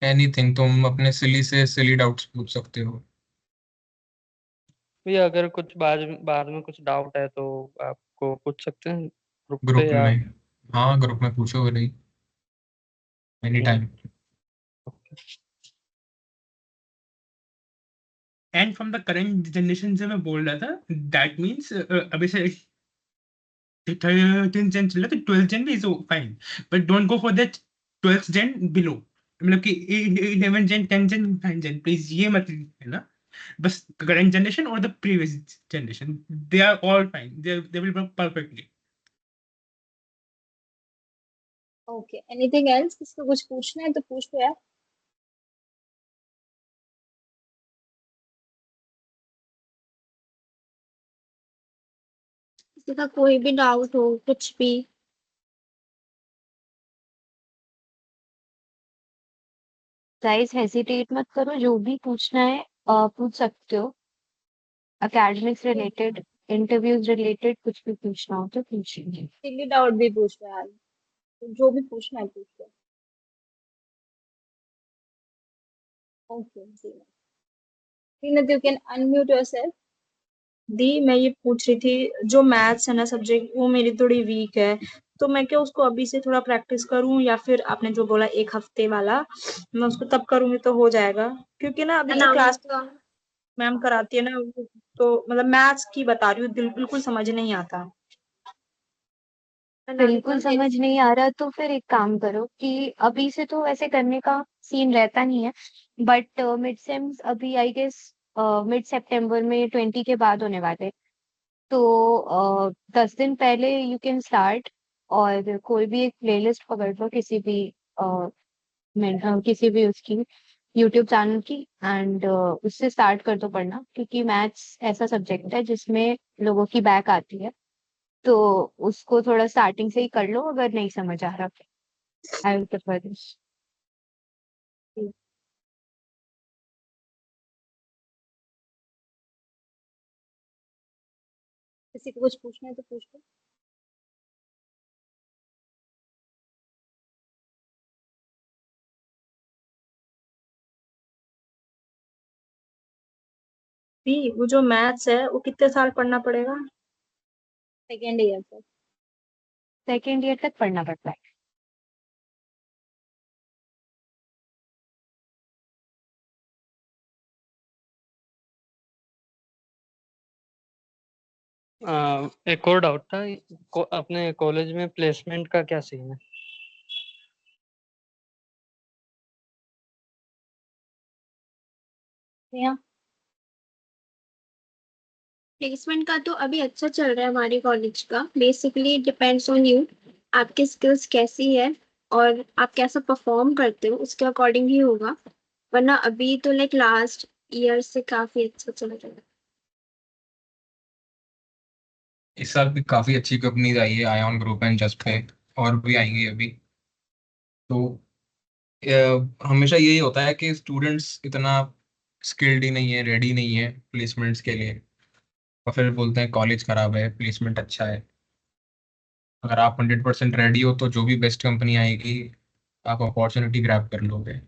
एनीथिंग, तुम अपने सिली से सिली डाउट्स पूछ सकते हो। भैया अगर कुछ बाद में कुछ डाउट है तो आपको पूछ सकते हैं ग्रुप ग्रुप पे, या? में? हाँ, ग्रुप में पूछो नहीं, any time. And from the current generation से मैं बोल रहा था, दैट मीन्स अभी से 13th जेन चल रहा है तो 12th जेन भी is fine, but don't go for that 12th gen below. मतलब कि 11th gen 10th gen 9th gen, please ये मत है ना। बस करंट जनरेशन और the previous generation, they are all fine, they will work perfectly. Okay, anything else? किसको कुछ पूछना है तो पूछ लो यार। किसी का कोई भी डाउट हो कुछ भी। गाइस हेजिटेट मत करो, जो भी पूछना है पूछ सकते हो। एकेडमिक्स रिलेटेड, इंटरव्यूज रिलेटेड कुछ भी पूछना हो तो पूछिए। सिली डाउट भी पूछ रहे हैं, तो जो भी पूछना है पूछ लो। Okay Seenat, you can unmute yourself. दी मैं ये पूछ रही थी, जो मैथ्स है ना सब्जेक्ट, वो मेरी थोड़ी वीक है, तो मैं क्या उसको अभी से थोड़ा प्रैक्टिस करूं, या फिर आपने जो बोला 1 हफ्ते वाला, मैं उसको तब करूंगी तो हो जाएगा? क्योंकि ना अभी जो क्लास मैम कराती है ना, तो मतलब मैथ्स की बता रही हूँ, बिल्कुल समझ नहीं आता। बिल्कुल समझ नहीं आ रहा तो फिर एक काम करो कि अभी से तो वैसे करने का सीन रहता नहीं है, बट मिड सेम्स अभी आई गेस मिड सितंबर में 20 के बाद होने वाले, तो 10 दिन पहले यू कैन स्टार्ट, और कोई भी एक प्लेलिस्ट पकड़ लो किसी भी किसी भी उसकी यूट्यूब चैनल की, एंड उससे स्टार्ट कर दो पढ़ना, क्योंकि मैथ्स ऐसा सब्जेक्ट है जिसमें लोगों की बैक आती है, तो उसको थोड़ा स्टार्टिंग से ही कर लो अगर नहीं समझ आ रहा। I will prefer this. किसी को कुछ पूछना है तो पूछ लो। दी वो जो मैथ्स है वो कितने साल पढ़ना पड़ेगा? सेकेंड ईयर तक। सेकेंड ईयर तक पढ़ना पड़ता है। एक और डाउट था, अपने कॉलेज में प्लेसमेंट का क्या सीन है? प्लेसमेंट का तो अभी अच्छा चल रहा है हमारे कॉलेज का। बेसिकली डिपेंड्स ऑन यू, आपकी स्किल्स कैसी है और आप कैसा परफॉर्म करते हो, उसके अकॉर्डिंग ही होगा। वरना अभी तो लाइक लास्ट ईयर से काफी अच्छा चल रहा है। इस साल भी काफी अच्छी कंपनीज आई है, आयन ग्रुप एंड जस्ट पे, और भी आएंगी अभी। तो हमेशा यही होता है कि स्टूडेंट्स इतना स्किल्ड ही नहीं है, रेडी नहीं है प्लेसमेंट्स के लिए, और फिर बोलते हैं कॉलेज खराब है, प्लेसमेंट अच्छा है। अगर आप 100% रेडी हो तो जो भी बेस्ट कंपनी आएगी आप अपॉर्चुनिटी ग्रैब कर लोगे।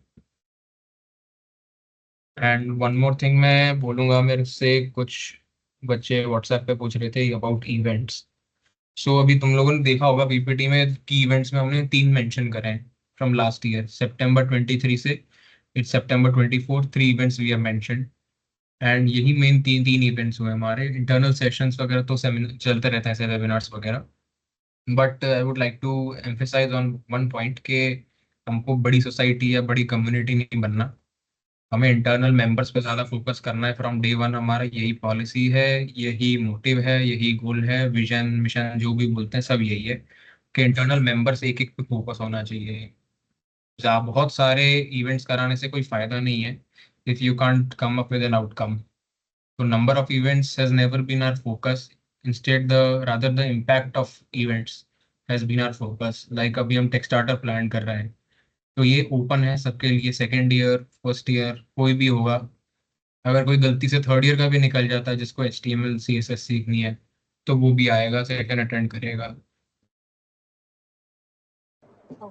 एंड वन मोर थिंग मैं बोलूँगा, मेरे से कुछ बच्चे व्हाट्सएप पे पूछ रहे थे अबाउट इवेंट्स। सो अभी तुम लोगों ने देखा होगा पीपीटी में की इवेंट्स में हमने 3 मेंशन करे हैं फ्रॉम लास्ट ईयर, सितंबर 23 से इट्स सितंबर 24, 3 events we have mentioned. And यही मेन तीन तीन इवेंट्स हुए हमारे। इंटरनल सेशंस वगैरह तो सेमिनार चलते रहते हैं, ऐसे वेबिनार्स वगैरह, but I would like to emphasize on one point के हमको बड़ी सोसाइटी या बड़ी कम्युनिटी नहीं बनना, हमें इंटरनल मेंबर्स पे ज़्यादा फोकस करना है। फ्रॉम डे वन हमारा यही पॉलिसी है, यही मोटिव है, यही गोल है, विजन मिशन जो भी बोलते हैं सब यही है कि इंटरनल मेंबर्स एक एक पे फोकस होना चाहिए। बहुत सारे इवेंट्स कराने से कोई फायदा नहीं है if you can't come up with an outcome. तो number of events has never been our focus. Instead, the impact of events has been our focus. Like अभी हम टेक स्टार्टर प्लान कर रहे हैं, तो ये ओपन है सबके लिए, सेकेंड ईयर फर्स्ट ईयर कोई भी होगा। अगर कोई गलती से थर्ड ईयर का भी निकल जाता है जिसको HTML CSS सीखनी है, तो वो भी आएगा, सेकंड अटेंड करेगा।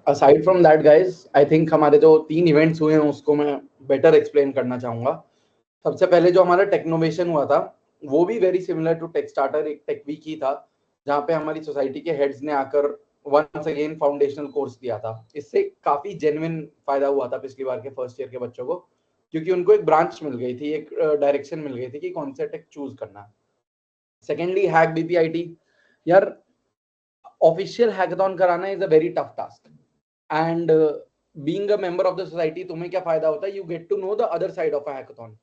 Aside from that guys, I think हमारे जो 3 इवेंट्स हुए हैं उसको मैं बेटर एक्सप्लेन करना चाहूंगा। सबसे पहले जो हमारा टेक्नोवेशन हुआ था वो भी very similar to tech starter, एक टेक वीक ही था जहाँ पे हमारी सोसाइटी के हेड्स ने आकर वंस अगेन फाउंडेशनल कोर्स दिया था। इससे काफी जेन्युइन फायदा हुआ था पिछली बार के फर्स्ट ईयर के बच्चों को, क्योंकि उनको एक ब्रांच मिल गई थी, एक डायरेक्शन मिल गई थी कि कौन सा टेक चूज करना है। सेकेंडली हैक बीपीआईटी, यार ऑफिशियल हैकाथॉन कराना is a very tough task, and being a member of the society तुम्हें क्या फायदा होता है, you get to know the other side of a hackathon.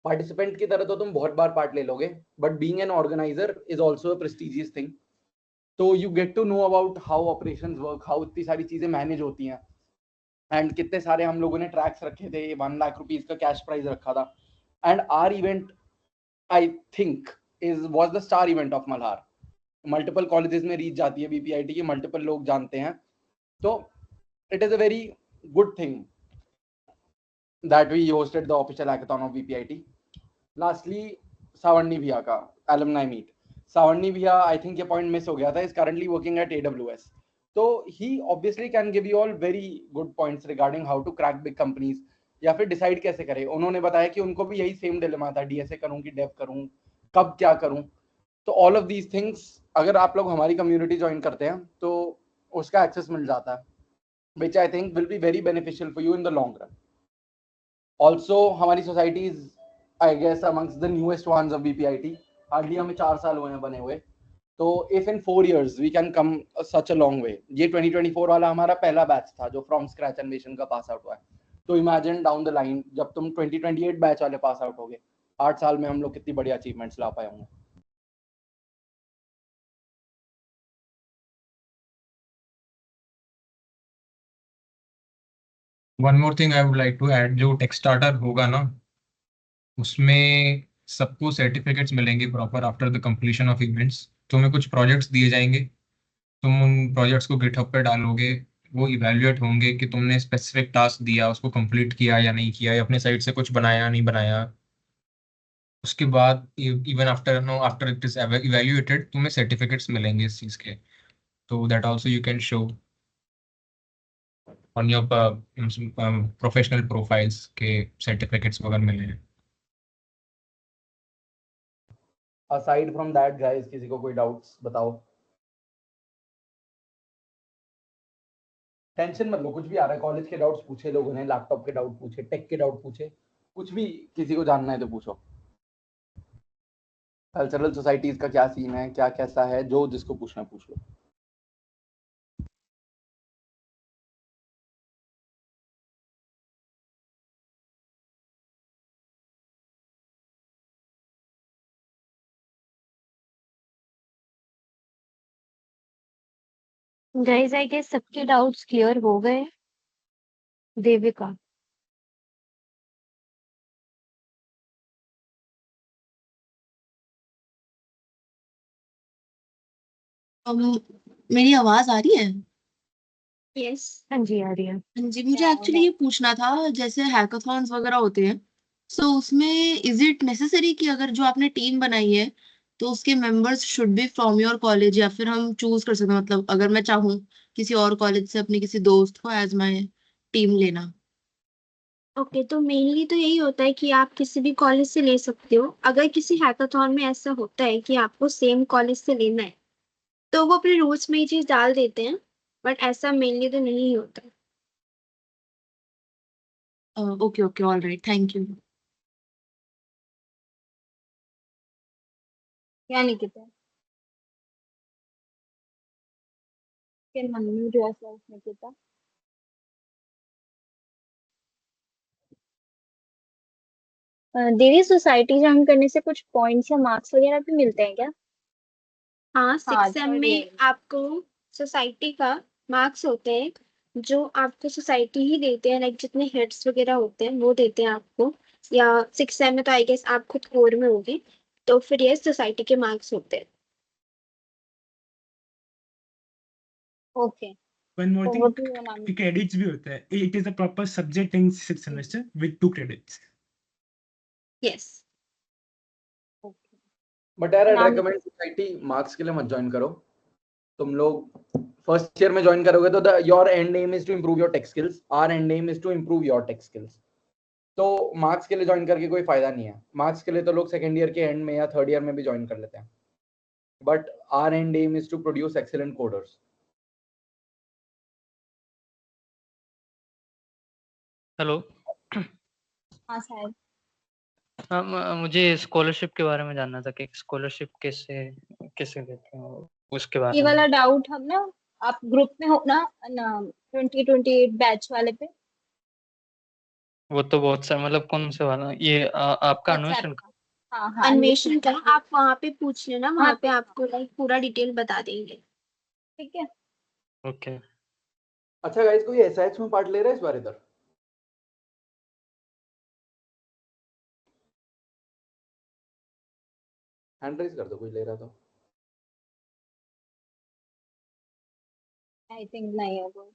Participant की तरह तो तुम बहुत बार पार्ट ले लोगे, but being an organizer is also a prestigious thing. तो you get to know about how operations work, how इतनी सारी चीजें मैनेज होती हैं, एंड कितने सारे हम लोगों ने ट्रैक्स रखे थे, 1 लाख रुपीज का कैश प्राइज रखा था। And our event I think was the star event of Malhar. Multiple colleges में रीच जाती है बीपीआईटी की, मल्टीपल लोग जानते हैं, तो it is a very good thing that we hosted the official hackathon of BPIT. Lastly Sawani भैया का एलुमनाई मीट. सावनी भैया, आई थिंक ये पॉइंट मिस हो गया था, is currently working at AWS. तो he obviously can give you all very good points regarding how to crack big companies, या फिर डिसाइड कैसे करें. उन्होंने बताया कि उनको भी यही सेम डिलेमा था, डीएसए करूं कि डेव करूं, कब क्या करूं. तो ऑल ऑफ दीज थिंग्स अगर आप लोग हमारी कम्युनिटी ज्वाइन करते हैं तो उसका एक्सेस मिल जाता है, which I think will be very beneficial for you in the long run. Also हमारी societies I guess amongst the newest ones of BPIT. Hardly हमें 4 साल हुए हैं बने हुए. तो if in 4 years we can come such a long way. ये 2024 वाला हमारा पहला बैच था जो फ्रॉम स्क्रैच एनिमेशन का पास आउट हुआ है. तो इमेजिन डाउन द लाइन जब तुम 2028 बैच वाले पास आउट हो गए, 8 साल में हम लोग कितनी बड़ी अचीवमेंट्स ला पाए होंगे. One more thing I would like to add, जो टेक स्टार्टर होगा ना, उसमें सबको सर्टिफिकेट्स मिलेंगे proper after the completion of events. तुम्हें कुछ प्रोजेक्ट्स दिए जाएंगे, तुम उन प्रोजेक्ट्स को गिटहब पे डालोगे, वो इवैल्यूएट होंगे कि तुमने स्पेसिफिक टास्क दिया, उसको कंप्लीट किया या नहीं किया, या अपने साइड से कुछ बनाया नहीं बनाया. उसके बाद even after know after it is evaluated तुम्हें सर्टिफिकेट्स मिलेंगे इस चीज़ के. तो that also you can show on your professional profiles के सर्टिफिकेट्स वगैरह मिले हैं. असाइड फ्रॉम दैट गाइस, किसी को कोई डाउट्स बताओ. टेंशन मत लो, कुछ भी आ रहा है, कॉलेज के डाउट्स पूछे लोगों ने, लैपटॉप के डाउट पूछे, टेक के डाउट पूछे, कुछ भी किसी को जानना है तो पूछो. कल्चरल सोसाइटीज का क्या सीन है, क्या कैसा है, जो जिसको पूछना है पूछ लो. गाइस आई गेस सबके डाउट्स क्लियर हो गए. देविका. अब मेरी आवाज आ रही है? यस. हाँ जी, आ रही है. हाँ जी, मुझे एक्चुअली ये पूछना था, जैसे हैकाथॉन्स वगैरह होते हैं, सो उसमें इज इट नेसेसरी कि अगर जो आपने टीम बनाई है तो उसके members should be from your college, या फिर हम चूज कर सकते हैं, मतलब अगर मैं चाहूँ किसी और कॉलेज से अपने किसी दोस्त को एज माय टीम लेना? ओके, तो मेनली तो यही होता है कि आप किसी भी कॉलेज से ले सकते हो. अगर किसी हैकाथॉन में ऐसा होता है कि आपको सेम कॉलेज से लेना है तो वो अपने रूल्स में ये चीज डाल देते हैं, बट ऐसा मेनली तो नहीं होता. Okay okay, all right, thank you. क्या Nikita? Can unmute yourself, Nikita. Devi, society join करने से कुछ पॉइंट्स या मार्क्स वगैरह भी मिलते हैं क्या? हाँ, हाँ, 6 सेम थर्ड में ईयर. आपको सोसाइटी का मार्क्स होते हैं जो आपको सोसाइटी ही देते हैं. लाइक जितने हेड्स वगैरह होते हैं वो देते हैं आपको. या 6 सेम में तो आई गेस आप खुद कोर में होगी, तो फिर ये सोसाइटी के मार्क्स होते हैं. ओके. One more तो thing, वो भी वो नाम. credits भी होता है. It is a proper subject in sixth semester with 2 credits. Yes. Okay. But यार आई नाम रेकमेंड सोसाइटी मार्क्स के लिए मत ज्वाइन करो. तुम लोग फर्स्ट ईयर में ज्वाइन करोगे तो your end aim is to improve your tech skills. Our end aim is to improve your tech skills. तो मार्क्स के लिए ज्वाइन करके कोई फायदा नहीं है. मार्क्स के लिए तो लोग सेकंड ईयर के एंड में या थर्ड ईयर में भी ज्वाइन कर लेते हैं. But our end aim is to produce excellent coders. Hello. हाँ सर. हाँ, मुझे स्कॉलरशिप के बारे में जानना था कि स्कॉलरशिप कैसे कैसे देते हैं, उसके ये बारे में. वाला डाउट हम ना, आप ग्रुप में हो ना 2028 बैच वाले पे, वो तो बहुत सा, मतलब कौन से वाला, ये आपका व्हाट्सएप अन्वेषण का. हाँ हाँ, अन्वेषण का आप वहाँ पे पूछ लेना, वहाँ पे आपको लाइक पूरा डिटेल बता देंगे. ठीक है. ओके. अच्छा गाइस, कोई एसएच में पार्ट ले रहा है इस बार इधर? हैंड रेज कर दो कोई ले रहा तो. आई थिंक नहीं है वो।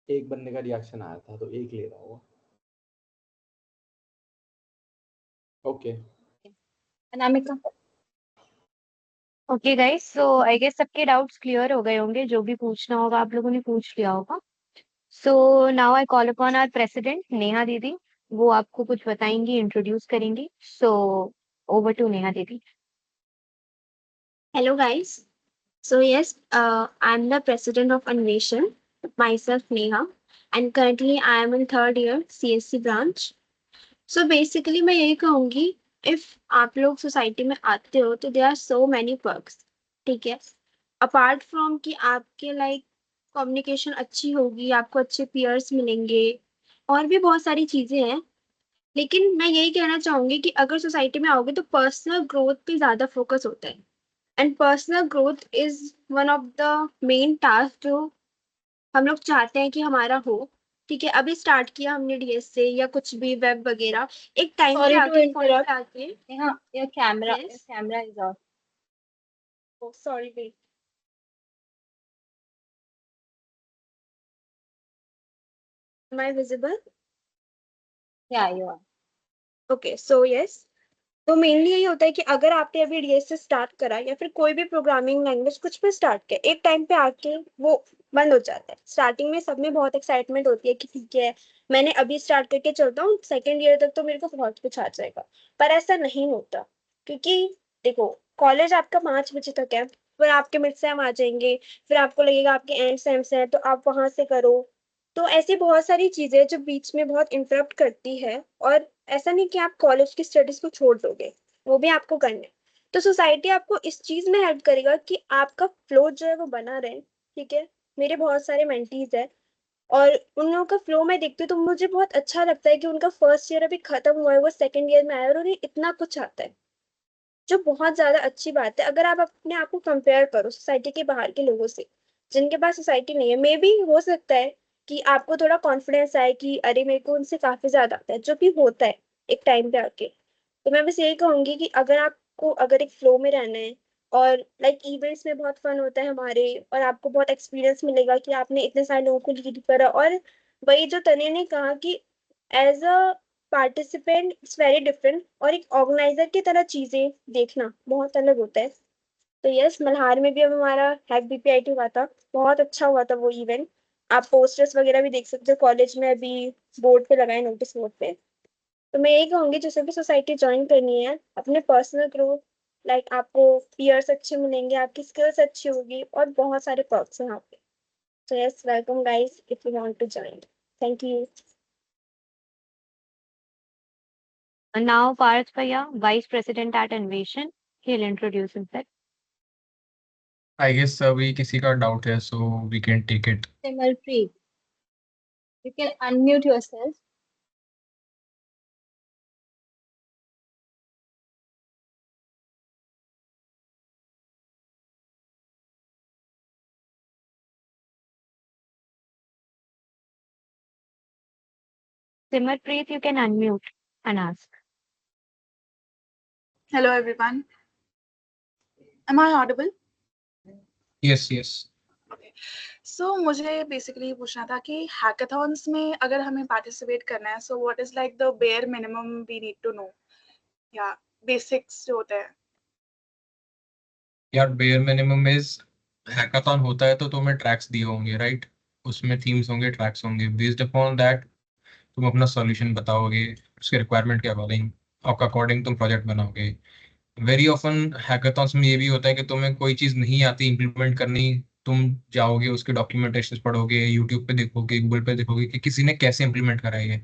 एक बंदे का रिएक्शन आया था तो एक ले रहा होगा। Okay Anamika. Okay guys, so I guess सबके डाउट्स क्लियर हो गए होंगे, जो भी पूछना होगा आप लोगों ने पूछ लिया होगा। So now I call upon our president Neha दीदी। वो आपको कुछ बताएंगी, इंट्रोड्यूस करेंगी। सो ओवर टू नेहा दीदी। Hello guys. So yes, I'm the president of Anveshan, myself Neha, and currently I am in third year CSC branch. So basically मैं यही कहूँगी, if आप लोग सोसाइटी में आते हो तो there are so many perks, ठीक है। अपार्ट फ्रॉम कि आपके लाइक कम्युनिकेशन अच्छी होगी, आपको अच्छे पीयर्स मिलेंगे, और भी बहुत सारी चीजें हैं, लेकिन मैं यही कहना चाहूंगी कि अगर सोसाइटी में आओगे तो पर्सनल ग्रोथ पे ज्यादा फोकस होता है। And personal growth is one of the main task जो हम लोग चाहते हैं कि हमारा हो, ठीक है। अभी स्टार्ट किया हमने डीएस से या कुछ भी वेब वगैरह, एक टाइम पे सॉरी टू आके पॉइंट पे इंटरप्ट। आके Neha, your camera Yes. Is off. Oh, sorry, wait. Am I visible? या you are. Okay, so yes. तो मेनली यही होता है कि अगर आपने अभी डीएस से स्टार्ट करा या फिर कोई भी प्रोग्रामिंग लैंग्वेज कुछ भी स्टार्ट किया, एक टाइम पे आके वो बंद हो जाता है। स्टार्टिंग में सब में बहुत एक्साइटमेंट होती है कि ठीक है मैंने अभी स्टार्ट करके चलता हूँ, सेकेंड ईयर तक तो मेरे को बहुत कुछ आ जाएगा, पर ऐसा नहीं होता। क्योंकि देखो, कॉलेज आपका 5 बजे तक है, फिर आपके मिड सेम आ जाएंगे, फिर आपको लगेगा आपके एंड सेम्स हैं तो आप वहां से करो। तो ऐसी बहुत सारी चीजें जो बीच में बहुत इंटरप्ट करती है, और ऐसा नहीं कि आप कॉलेज की स्टडीज को छोड़ दोगे, वो भी आपको करना है। तो सोसाइटी आपको इस चीज में हेल्प करेगा कि आपका फ्लो जो है वो बना रहे, ठीक है। मेरे बहुत सारे मेंटीज है, और उन लोगों का फ्लो मैं देखती हूँ तो मुझे बहुत अच्छा लगता है कि उनका फर्स्ट ईयर अभी खत्म हुआ है, वो सेकंड ईयर में आया और उन्हें इतना कुछ आता है, जो बहुत ज्यादा अच्छी बात है। अगर आप अपने आप को कंपेयर करो सोसाइटी के बाहर के लोगों से जिनके पास सोसाइटी नहीं है, मे भी हो सकता है कि आपको थोड़ा कॉन्फिडेंस आए कि अरे मेरे को उनसे काफी ज्यादा आता है, जो भी होता है एक टाइम पे आके। तो मैं बस यही कहूंगी कि अगर एक फ्लो में रहना है, और लाइक इवेंट्स में बहुत फन होता है हमारे, और आपको बहुत एक्सपीरियंस मिलेगा कि आपने इतने सारे लोगों को लीड करा। और वही जो तने ने कहा कि as a participant it's very different, और एक ऑर्गेनाइजर की तरह चीजें देखना बहुत अलग होता है। तो यस, मल्हार में भी अब हमारा हैक बीपीआईटी हुआ था, बहुत अच्छा हुआ था वो इवेंट। आप पोस्टर्स वगैरह भी देख सकते हो, कॉलेज में अभी बोर्ड पे लगाए, नोटिस बोर्ड पे। तो मैं यही कहूंगी जिसे भी सोसाइटी ज्वाइन करनी है, अपने पर्सनल ग्रोथ, लाइक आपको पीयर्स अच्छे मिलेंगे, आपकी स्किल्स अच्छी होगी, और बहुत सारे पर्क्स हैं यहाँ पे। So yes, welcome guys if you want to join. Thank you. Now Parth Bhaiya, Vice President at Anveshan. He'll introduce himself. I guess अभी किसी का डाउट है, so we can take it. Simarpreet, you can unmute yourself. Simarpreet, you can unmute and ask. Hello everyone. Am I audible? Yes yes. So मुझे basically पूछना था कि hackathons में अगर हमें participate करना है, so what is like the bare minimum we need to know? Yeah, basics जो होते हैं। यार बेयर मिनिमम इज, हैकाथॉन होता है तो तुम्हें ट्रैक्स दिए होंगे, राइट। उसमें थीम्स होंगे, ट्रैक्स होंगे, बेस्ड अपॉन दैट तुम अपना सॉल्यूशन बताओगे उसके रिक्वायरमेंट के अकॉर्डिंग, आपका अकॉर्डिंग तुम प्रोजेक्ट बनाओगे। वेरी ऑफन हैकाथॉन्स में ये भी होता है कि तुम्हें कोई चीज़ नहीं आती इंप्लीमेंट करनी, तुम जाओगे उसके डॉक्यूमेंटेशन पढ़ोगे, यूट्यूब पे देखोगे, गूगल पे देखोगे कि किसी ने कैसे इंप्लीमेंट करा है ये,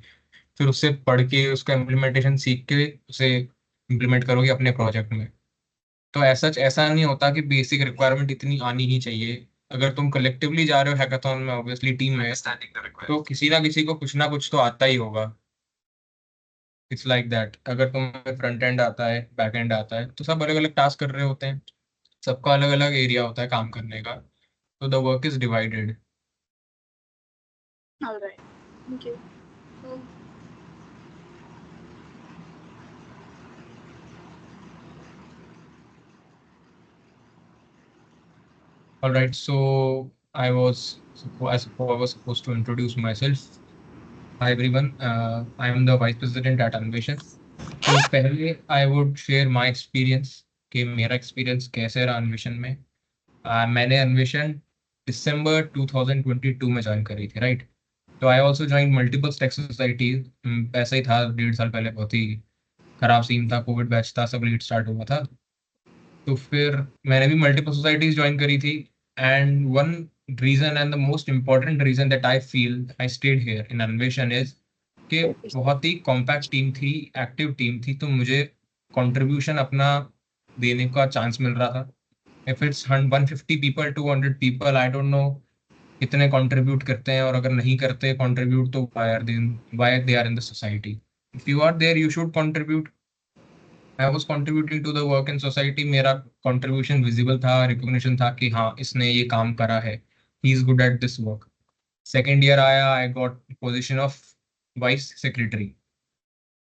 फिर उससे पढ़ के उसका इम्प्लीमेंटेशन सीख के उसे इम्प्लीमेंट करोगे अपने प्रोजेक्ट में। तो ऐसा नहीं होता कि बेसिक रिक्वायरमेंट इतनी आनी ही चाहिए। अगर तुम कलेक्टिवली जा रहे हो हैकाथॉन में, ऑब्वियसली टीम है, तो किसी ना किसी को कुछ ना कुछ तो आता ही होगा। इट्स लाइक दैट, अगर तुम्हें फ्रंट एंड आता है, बैक एंड आता है, तो सब अलग अलग टास्क कर रहे होते हैं, सबका अलग अलग एरिया होता है काम करने का, तो the work is divided. All right. Thank you. All right, so I was supposed to introduce myself. Hi everyone, I am the Vice President at Anvation. तो पहले I would share my experience कि मेरा experience कैसे रहा अन्वेषण में. मैंने अन्वेषण दिसंबर 2022 में ज्वाइन करी थी, राइट. तो I also join multiple tech society. ऐसा ही था 1.5 साल पहले, बहुत ही खराब सीन था, कोविड बैच था, सब लेट स्टार्ट हुआ था. तो फिर मैंने भी मल्टीपल सोसाइटीज ज्वाइन करी थी. And one reason and the most important reason that I feel I stayed here in Anveshan is कि बहुत ही कॉम्पैक्ट टीम थी, एक्टिव टीम थी, तो मुझे कंट्रीब्यूशन अपना देने का चांस मिल रहा था. If it's 150 people 200 people, I don't no कितने कंट्रीब्यूट करते हैं, और अगर नहीं करते कंट्रीब्यूट तो why they are in the society. If you are there, you should contribute. I was contributing to the work in society. मेरा contribution visible था, recognition था कि हाँ इसने ये काम करा है, he is good at this work. Second year आया, I got position of vice secretary.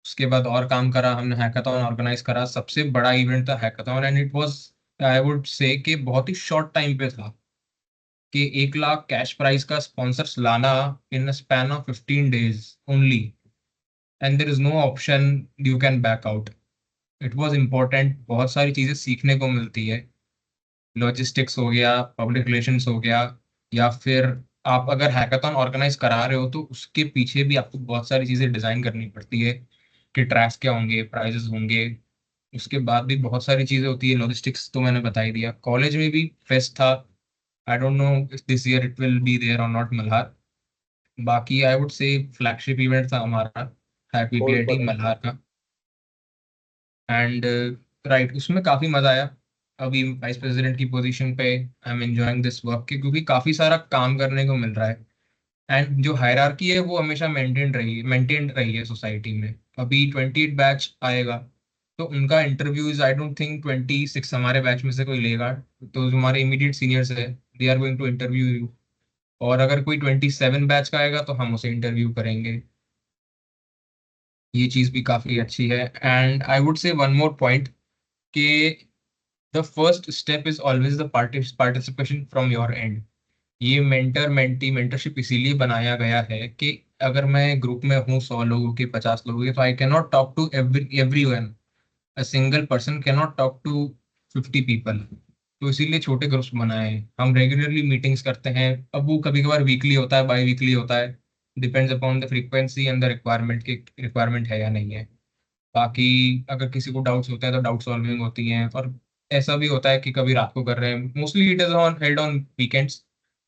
उसके बाद और काम करा, हमने हैकाथॉन ऑर्गेनाइज करा. सबसे बड़ा इवेंट था hackathon, and it was I would से कि बहुत ही शॉर्ट टाइम पे था कि 1 लाख कैश प्राइस का स्पॉन्सर्स लाना in span of 15 days only, and there is no option you can back out. It was important. बहुत सारी चीज़ें सीखने को मिलती है. लॉजिस्टिक्स हो गया, पब्लिक रिलेशंस हो गया, या फिर आप अगर हैकाथॉन ऑर्गेनाइज करा रहे हो तो उसके पीछे भी आपको बहुत सारी चीज़ें डिज़ाइन करनी पड़ती है कि ट्रैक्स क्या होंगे, प्राइजेस होंगे. उसके बाद भी बहुत सारी चीज़ें होती है. लॉजिस्टिक्स तो मैंने बता ही दिया. कॉलेज में भी फेस्ट था. I don't know if this year it will be there और नॉट मल्हार. बाकी I would say flagship event था हमारा हैप्पी PIT मल्हार का. एंड राइट, उसमें काफ़ी मज़ा आया. अभी वाइस प्रेसिडेंट की पोजीशन पे I am enjoying this work क्योंकि काफ़ी सारा काम करने को मिल रहा है. एंड जो हायरार्की है वो हमेशा मेंटेन रही है सोसाइटी में. अभी 28 बैच आएगा तो उनका इंटरव्यूज आई डोंट थिंक 26 हमारे बैच में से कोई लेगा. तो जो हमारे इमीडिएट सीनियर्स है they are going to interview you, और अगर कोई 27 बैच का आएगा तो हम उसे इंटरव्यू करेंगे. ये चीज़ भी काफ़ी अच्छी है. And I would say one more point कि the first step is always the participation from your end. ये मेंटरशिप इसीलिए बनाया गया है कि अगर मैं ग्रुप में हूँ 100 लोगों के, 50 लोगों के, तो I can not talk to everyone. A single person can not talk to 50 people. तो इसीलिए छोटे ग्रुप्स बनाए हैं. हम रेगुलरली मीटिंग्स करते हैं. अब वो कभी कभार वीकली होता है, बाई वीकली होता है, depends upon the frequency and the requirement है या नहीं है. बाकी अगर किसी को डाउट्स होते हैं तो डाउट सॉल्विंग होती हैं. और ऐसा भी होता है कि कभी रात को कर रहे हैं. Mostly it is held on weekends.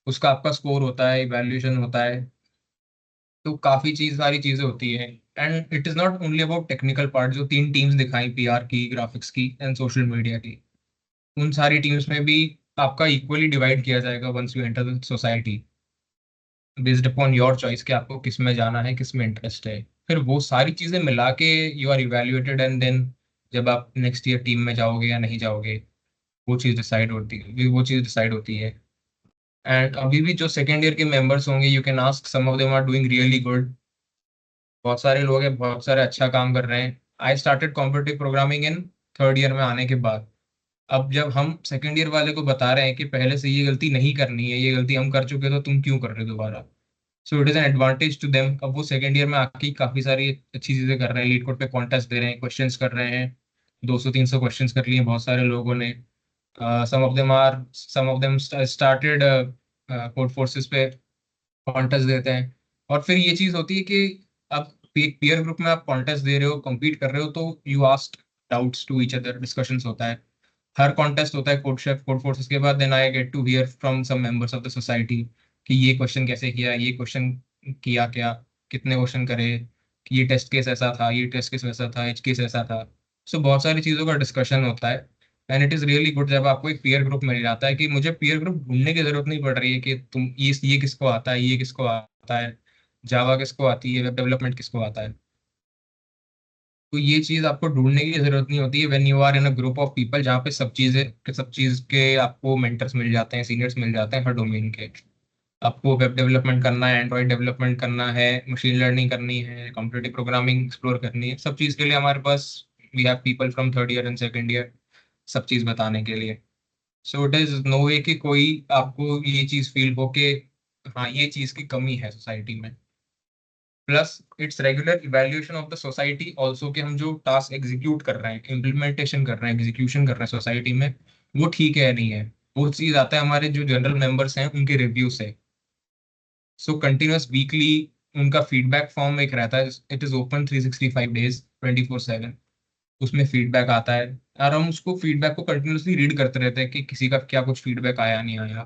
उसका आपका स्कोर होता है, इवैल्यूएशन होता है. तो काफ़ी सारी चीज़ें होती है. And it is not only about technical part. जो 3 टीम्स दिखाई, PR की, ग्राफिक्स की एंड सोशल मीडिया की, उन सारी टीम्स में भी आपका इक्वली डिवाइड किया जाएगा once you enter the society, based upon your choice कि आपको किस में जाना है, किस में इंटरेस्ट है. फिर वो सारी चीज़ें मिला के you are evaluated, and then जब आप नेक्स्ट ईयर टीम में जाओगे या नहीं जाओगे वो चीज़ डिसाइड होती है. एंड अभी भी जो सेकेंड ईयर के मेंबर्स होंगे, you can ask, some of them are doing really good. बहुत सारे लोग हैं, बहुत सारे अच्छा काम कर रहे हैं. I started competitive programming in 3rd year में आने के बाद. अब जब हम सेकेंड ईयर वाले को बता रहे हैं कि पहले से ये गलती नहीं करनी है, ये गलती हम कर चुके तो तुम क्यों कर रहे हो दोबारा, so it is an advantage to them. अब वो सेकेंड ईयर में आके काफ़ी सारी अच्छी चीज़ें कर रहे हैं. लीड कोड पे कॉन्टेस्ट दे रहे हैं, क्वेश्चंस कर रहे हैं. 200-300 क्वेश्चंस कर लिए बहुत सारे लोगों ने. Some of them started Codeforces पे कॉन्टेस्ट देते हैं. और फिर ये चीज़ होती है कि अब एक पीयर ग्रुप में आप कॉन्टेस्ट दे रहे हो, कम्पीट कर रहे हो, तो you ask doubts to each other, discussions होता है. हर कॉन्टेस्ट होता है कोड फोर्सेस के बाद. Then I get to hear from some members of the society कि ये क्वेश्चन कैसे किया, ये क्वेश्चन किया क्या, कितने क्वेश्चन करे, कि ये टेस्ट केस ऐसा था, ये टेस्ट केस वैसा था, एज केस ऐसा था. सो बहुत सारी चीज़ों का डिस्कशन होता है. And it is really good जब आपको एक पीयर ग्रुप मिल जाता है कि मुझे पीयर ग्रुप ढूंढने की जरूरत नहीं पड़ रही है कि तुम ये किसको आता है, ये किसको आता है, जावा किसको आती है, वेब डेवलपमेंट किसको आता है. तो ये चीज़ आपको ढूंढने की जरूरत नहीं होती है when you are in a group of people, जहाँ पे सब चीज़ के आपको मेंटर्स मिल जाते हैं, सीनियर्स मिल जाते हैं हर डोमेन के. आपको वेब डेवलपमेंट करना है, एंड्रॉइड डेवलपमेंट करना है, मशीन लर्निंग करनी है, कॉम्पिटिटिव प्रोग्रामिंग एक्सप्लोर करनी है, सब चीज़ के लिए हमारे पास we have people from 3rd year and 2nd year, सब चीज़ बताने के लिए. So it is no way कि कोई आपको ये चीज फील हो कि हाँ ये चीज की कमी है सोसाइटी में। Plus it's regular evaluation of the society also कि हम जो टास्क एग्जीक्यूट कर रहे हैं, इम्प्लीमेंटेशन कर रहे हैं, एग्जीक्यूशन कर रहे हैं सोसाइटी में, वो ठीक है या नहीं है। वो चीज आता है हमारे जो जनरल मेंबर्स हैं उनके रिव्यू से। सो कंटिन्यूस वीकली उनका फीडबैक फॉर्म एक रहता है, इट इज ओपन 365 डेज 24/7। उसमें फीडबैक आता है और हम उसको फीडबैक को कंटिन्यूसली रीड करते रहते हैं कि किसी का क्या कुछ फीडबैक आया नहीं आया,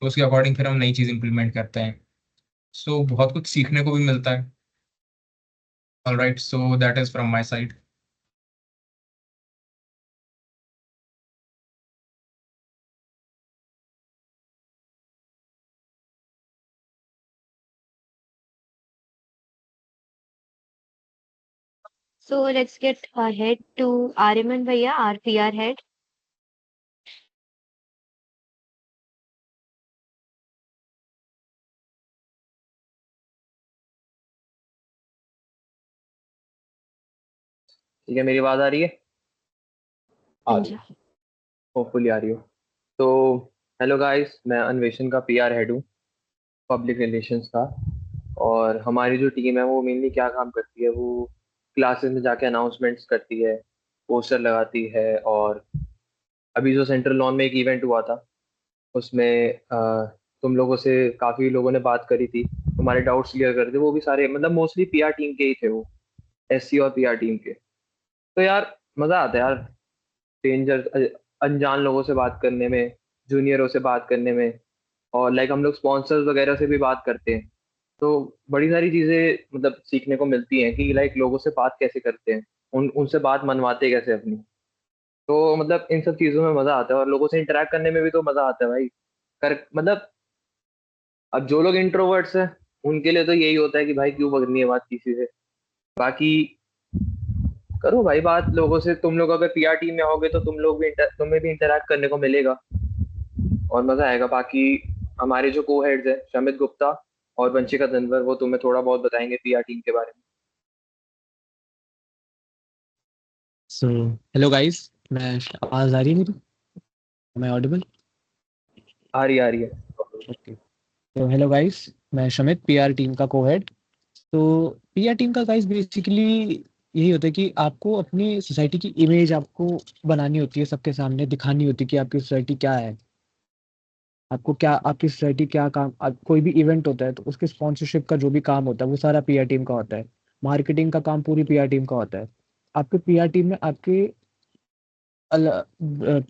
तो उसके अकॉर्डिंग फिर हम नई चीज इंप्लीमेंट करते हैं। सो बहुत कुछ सीखने को भी मिलता है। Alright, so that is from my side. So let's get ahead to Ariman Bhaiya, our PR head. ठीक है, मेरी आवाज आ रही है? आ रही है। होपफुली आ रही हो। तो हेलो गाइस, मैं अन्वेषण का पीआर हेड हूँ, पब्लिक रिलेशंस का। और हमारी जो टीम है वो मेनली क्या काम करती है, वो क्लासेस में जाके अनाउंसमेंट्स करती है, पोस्टर लगाती है। और अभी जो सेंट्रल लॉन में एक इवेंट हुआ था उसमें तुम लोगों से काफ़ी लोगों ने बात करी थी, तुम्हारे डाउट्स क्लियर कर थे। वो भी सारे मतलब मोस्टली पीआर टीम के ही थे, वो एससी और पीआर टीम के। तो यार मज़ा आता है यार, स्ट्रेंजर अनजान लोगों से बात करने में, जूनियरों से बात करने में। और लाइक हम लोग स्पॉन्सर्स वगैरह से भी बात करते हैं, तो बड़ी सारी चीज़ें मतलब सीखने को मिलती हैं कि लाइक लोगों से बात कैसे करते हैं, उनसे बात मनवाते कैसे अपनी। तो मतलब इन सब चीज़ों में मज़ा आता है और लोगों से इंटरेक्ट करने में भी तो मज़ा आता है भाई। कर मतलब अब जो लोग इंट्रोवर्ट्स हैं उनके लिए तो यही होता है कि भाई क्यों पकड़नी है बात किसी से। बाकी करो भाई बात लोगों से। तुम लोग अगर पीआर टीम में आओगे तो तुम्हें भी इंटरेक्ट करने को मिलेगा और मजा आएगा। बाकी हमारे जो को हेड्स हैं शमित गुप्ता और वंशिका धनवर, वो तुम्हें थोड़ा बहुत बताएंगे पीआर टीम के बारे में। सो हेलो गाइस, मैं आवाज आ रही है मेरी? मैं ऑडिबल? आ रही है। ओके, तो हेलो गाइस, मैं शमित, पीआर टीम का को-हेड। तो पीआर टीम का गाइस बेसिकली यही होता है कि आपको अपनी सोसाइटी की इमेज आपको बनानी होती है, सबके सामने दिखानी होती है कि आपकी सोसाइटी क्या है, आपको क्या, आपकी सोसाइटी क्या काम। कोई भी इवेंट होता है तो उसके स्पॉन्सरशिप का जो भी काम होता है वो सारा पीआर टीम का होता है। मार्केटिंग का काम पूरी पीआर टीम का होता है। आपके पीआर टीम में आपके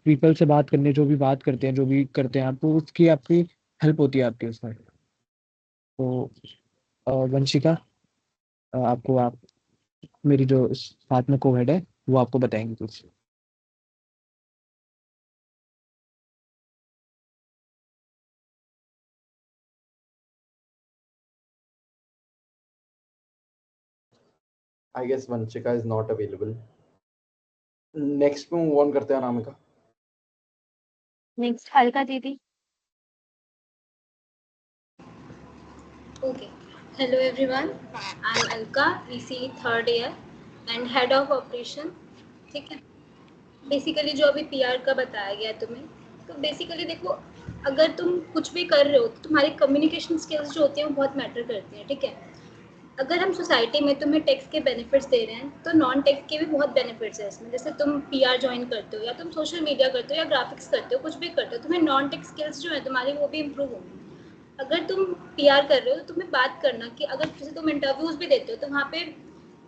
पीपल से बात करने, जो भी बात करते हैं, जो भी करते हैं, आपको उसकी आपकी हेल्प होती है आपकी उसमें। तो वंशिका, आपको, आप मेरी जो साथ में को-हेड है वो आपको बताएंगे कुछ। I guess Vanshika is not available. Next पे मूव ऑन करते हैं अनामिका। नेक्स्ट अलका दीदी। Okay. Hello everyone. I'm Alka, VC third year and head of operation. ठीक है। बेसिकली जो अभी पीआर का बताया गया तुम्हें, तो बेसिकली देखो, अगर तुम कुछ भी कर रहे हो तो तुम्हारी कम्युनिकेशन स्किल्स जो होती हैं वो बहुत मैटर करती हैं। ठीक है। अगर हम सोसाइटी में तुम्हें टेक्स के बेनिफिट्स दे रहे हैं तो नॉन टेक्स के भी बहुत बेनिफिट्स हैं इसमें। जैसे तुम पीआर ज्वाइन करते हो या तुम सोशल मीडिया करते हो या ग्राफिक्स करते हो, कुछ भी करते हो, तुम्हें नॉन टेक्स स्किल्स जो है तुम्हारी वो भी इम्प्रूव होंगी। अगर तुम पीआर कर रहे हो तो तुम्हें बात करना कि अगर जैसे तुम इंटरव्यूज़ भी देते हो तो वहाँ पे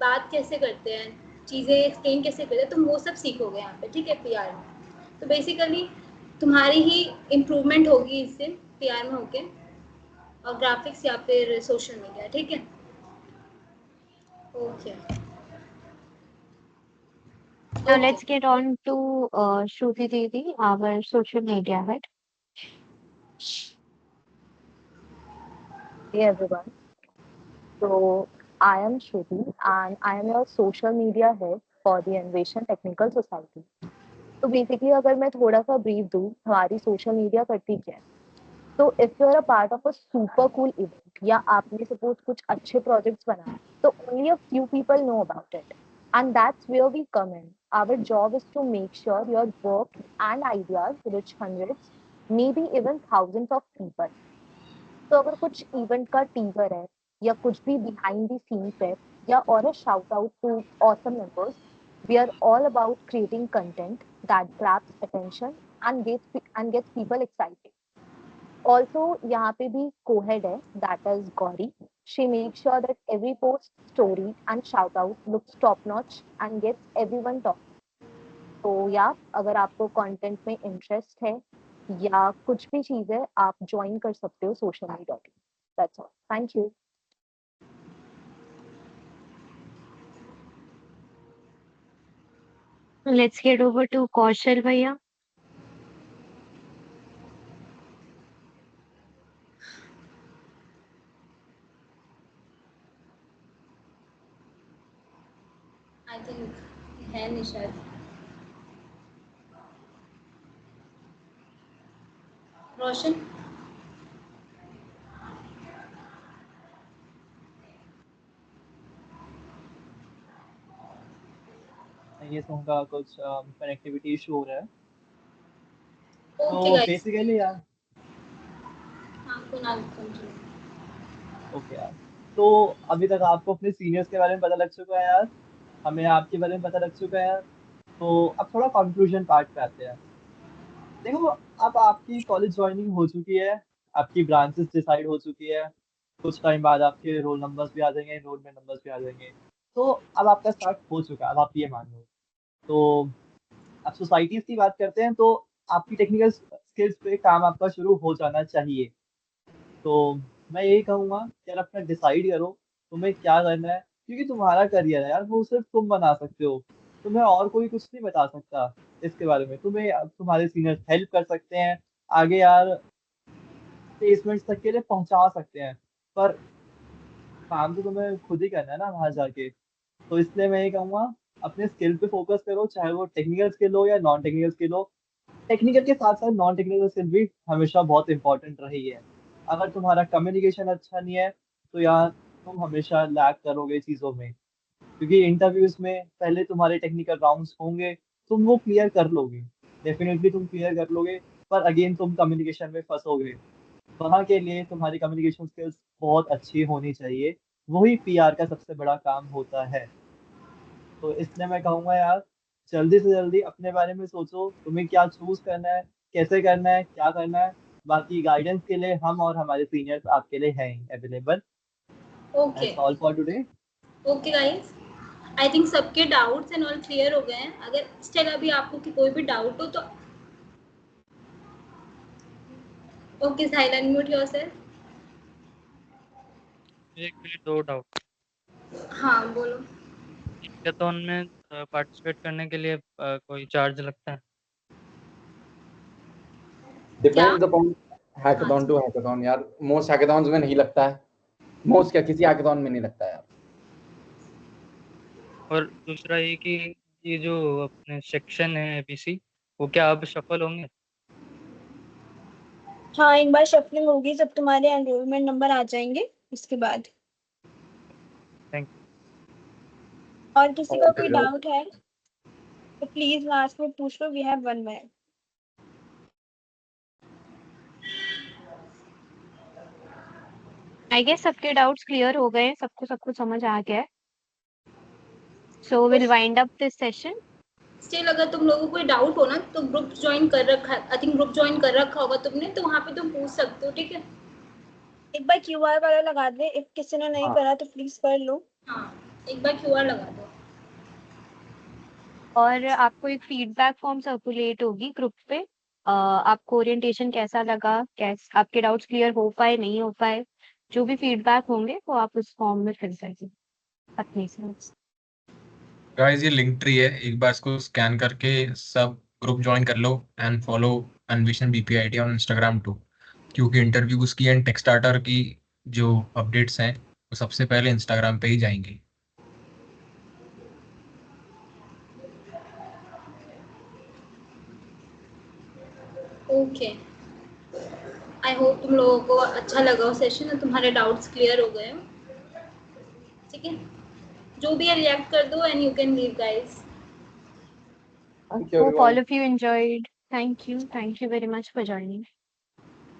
बात कैसे करते हैं, चीज़ें एक्सप्लेन कैसे करते हैं, तुम वो सब सीखोगे यहाँ पे। ठीक है, पीआर में। तो बेसिकली तुम्हारी ही इम्प्रूवमेंट होगी इससे पीआर में होके, और ग्राफिक्स या फिर सोशल मीडिया। ठीक है, okay. Now let's get on to Shruti Didi, our social media head. Hey everyone. So I am Shruti and I am your social media head for the Innovation Technical Society. तो basically अगर मैं थोड़ा सा brief दूँ हमारी social media करती क्या है, तो if you are a part of a super cool event या आपने सपोज कुछ अच्छे प्रोजेक्ट्स बनाए, तो only a few people know about it and that's where we come in. Our job is to make sure your work and ideas reach hundreds, maybe even thousands of people. तो अगर कुछ event का teaser है या कुछ भी behind the scenes है या और shout out to awesome members, we are all about creating content that grabs attention and gets people excited. Also, यहाँ पे भी co-head है, that is Gauri. She makes sure that every post, story and shout out looks top notch and gets everyone talking. तो या अगर आपको content में interest है या कुछ भी चीज है, आप ज्वाइन कर सकते हो socialme.in. That's all. Thank you. Let's get over to Kaushal भैया. आई थिंक है निशाद. रोशन. ये फोन का कुछ कनेक्टिविटी इशू हो रहा है. ओके तो गाइस. बेसिकली यार हाँ कुणाल कंटिन्यू. ओके यार, तो अभी तक आपको अपने सीनियर्स के बारे में पता लग चुका है यार, हमें आपके बारे में पता लग चुका है यार. तो अब थोड़ा कंक्लूजन पार्ट पे आते हैं. देखो, अब आपकी कॉलेज ज्वाइनिंग हो चुकी है, आपकी ब्रांचेस डिसाइड हो चुकी है, कुछ टाइम बाद आपके रोल नंबर्स भी आ जाएंगे, एनरोलमेंट नंबर्स भी आ जाएंगे. तो अब आपका स्टार्ट हो चुका है, अब आप ये मान लो. तो अब सोसाइटीज की बात करते हैं, तो आपकी टेक्निकल स्किल्स पे काम आपका शुरू हो जाना चाहिए. तो मैं यही कहूँगा कि यार अपना डिसाइड करो तुम्हें क्या करना है, क्योंकि तुम्हारा करियर है यार, वो सिर्फ तुम बना सकते हो. तुम्हें और कोई कुछ नहीं बता सकता इसके बारे में. तुम्हें तुम्हारे सीनियर्स हेल्प कर सकते हैं, आगे यार प्लेसमेंट्स तक के लिए पहुंचा सकते हैं, पर काम तो तुम्हें खुद ही करना है ना वहां जाके. तो इसलिए मैं ये कहूँगा अपने स्किल पे फोकस करो, चाहे वो टेक्निकल स्किल हो या नॉन टेक्निकल स्किल हो. टेक्निकल के साथ साथ नॉन टेक्निकल स्किल भी हमेशा बहुत इंपॉर्टेंट रही है. अगर तुम्हारा कम्युनिकेशन अच्छा नहीं है तो यार तुम हमेशा लैग करोगे चीज़ों में, क्योंकि इंटरव्यूज में पहले तुम्हारे टेक्निकल राउंड्स होंगे, तुम वो क्लियर कर लोगे, डेफिनेटली तुम क्लियर कर लोगे, पर अगेन तुम कम्युनिकेशन में फंसोगे. वहाँ के लिए तुम्हारी कम्युनिकेशन स्किल्स बहुत अच्छी होनी चाहिए, वही पीआर का सबसे बड़ा काम होता है. तो इसलिए मैं कहूँगा यार जल्दी से जल्दी अपने बारे में सोचो, तुम्हें क्या चूज करना है, कैसे करना है, क्या करना है. बाकी गाइडेंस के लिए हम और हमारे सीनियर्स आपके लिए हैं available. Okay. That's all for today. Okay guys, I think सबके डाउट्स एंड ऑल क्लियर हो गए हैं. अगर स्टिल अभी आपको कि कोई भी डाउट हो तो ओके साहिल अनम्यूट योरसेल्फ. एक मिनट, 2 डाउट. हाँ बोलो. हैकाथॉन में पार्टिसिपेट करने के लिए कोई चार्ज लगता है? Depends upon hackathon to hackathon यार. मोस्ट हैकाथॉन्स में नहीं लगता है, मोस्ट क्या किसी हैकाथॉन में नहीं लगता है यार. और दूसरा ये कि ये जो अपने सेक्शन है एबीसी, वो क्या अब सफल होंगे? हाँ, एक बार शफलिंग होगी जब तुम्हारे एनरोलमेंट नंबर आ जाएंगे उसके बाद. थैंक और किसी का कोई डाउट है तो प्लीज लास्ट में पूछ लो. We have 1 minute. I guess सबके डाउट्स क्लियर हो गए, सबको सब कुछ समझ आ गया है. So will wind up this session. Still अगर तुम लोगों को कोई डाउट हो ना तो ग्रुप ज्वाइन कर रखा है, आई थिंक ग्रुप ज्वाइन कर रखा होगा तुमने, तो वहाँ पे तुम पूछ सकते हो. ठीक है, एक बार क्यूआर वाला लगा दे. इफ किसी ने नहीं करा तो प्लीज कर लो. हाँ एक बार क्यूआर लगा दो. और आपको एक फीडबैक फॉर्म सर्कुलेट होगी ग्रुप पे. आपको ओरिएंटेशन कैसा लगा, आपके डाउट्स क्लियर हो पाए नहीं हो पाए, जो भी फीडबैक होंगे वो आप उस फॉर्म में फिल करिए अपनी से. गाइस ये लिंक ट्री है, एक बार इसको स्कैन करके सब ग्रुप ज्वाइन कर लो एंड फॉलो अन्वेषण बीपीआईटी ऑन इंस्टाग्राम टू, क्योंकि इंटरव्यूज की एंड टेक स्टार्टर की जो अपडेट्स हैं वो सबसे पहले इंस्टाग्राम पे ही जाएंगी. ओके, आई होप तुम लोगों को अच्छा लगा वो सेशन और तुम्हारे डाउट्स क्लियर हो गए. ठीक है, जो भी है रिएक्ट कर दो and you can leave guys. Thank you, Hope all everyone. of you enjoyed. Thank you. Thank you very much for joining.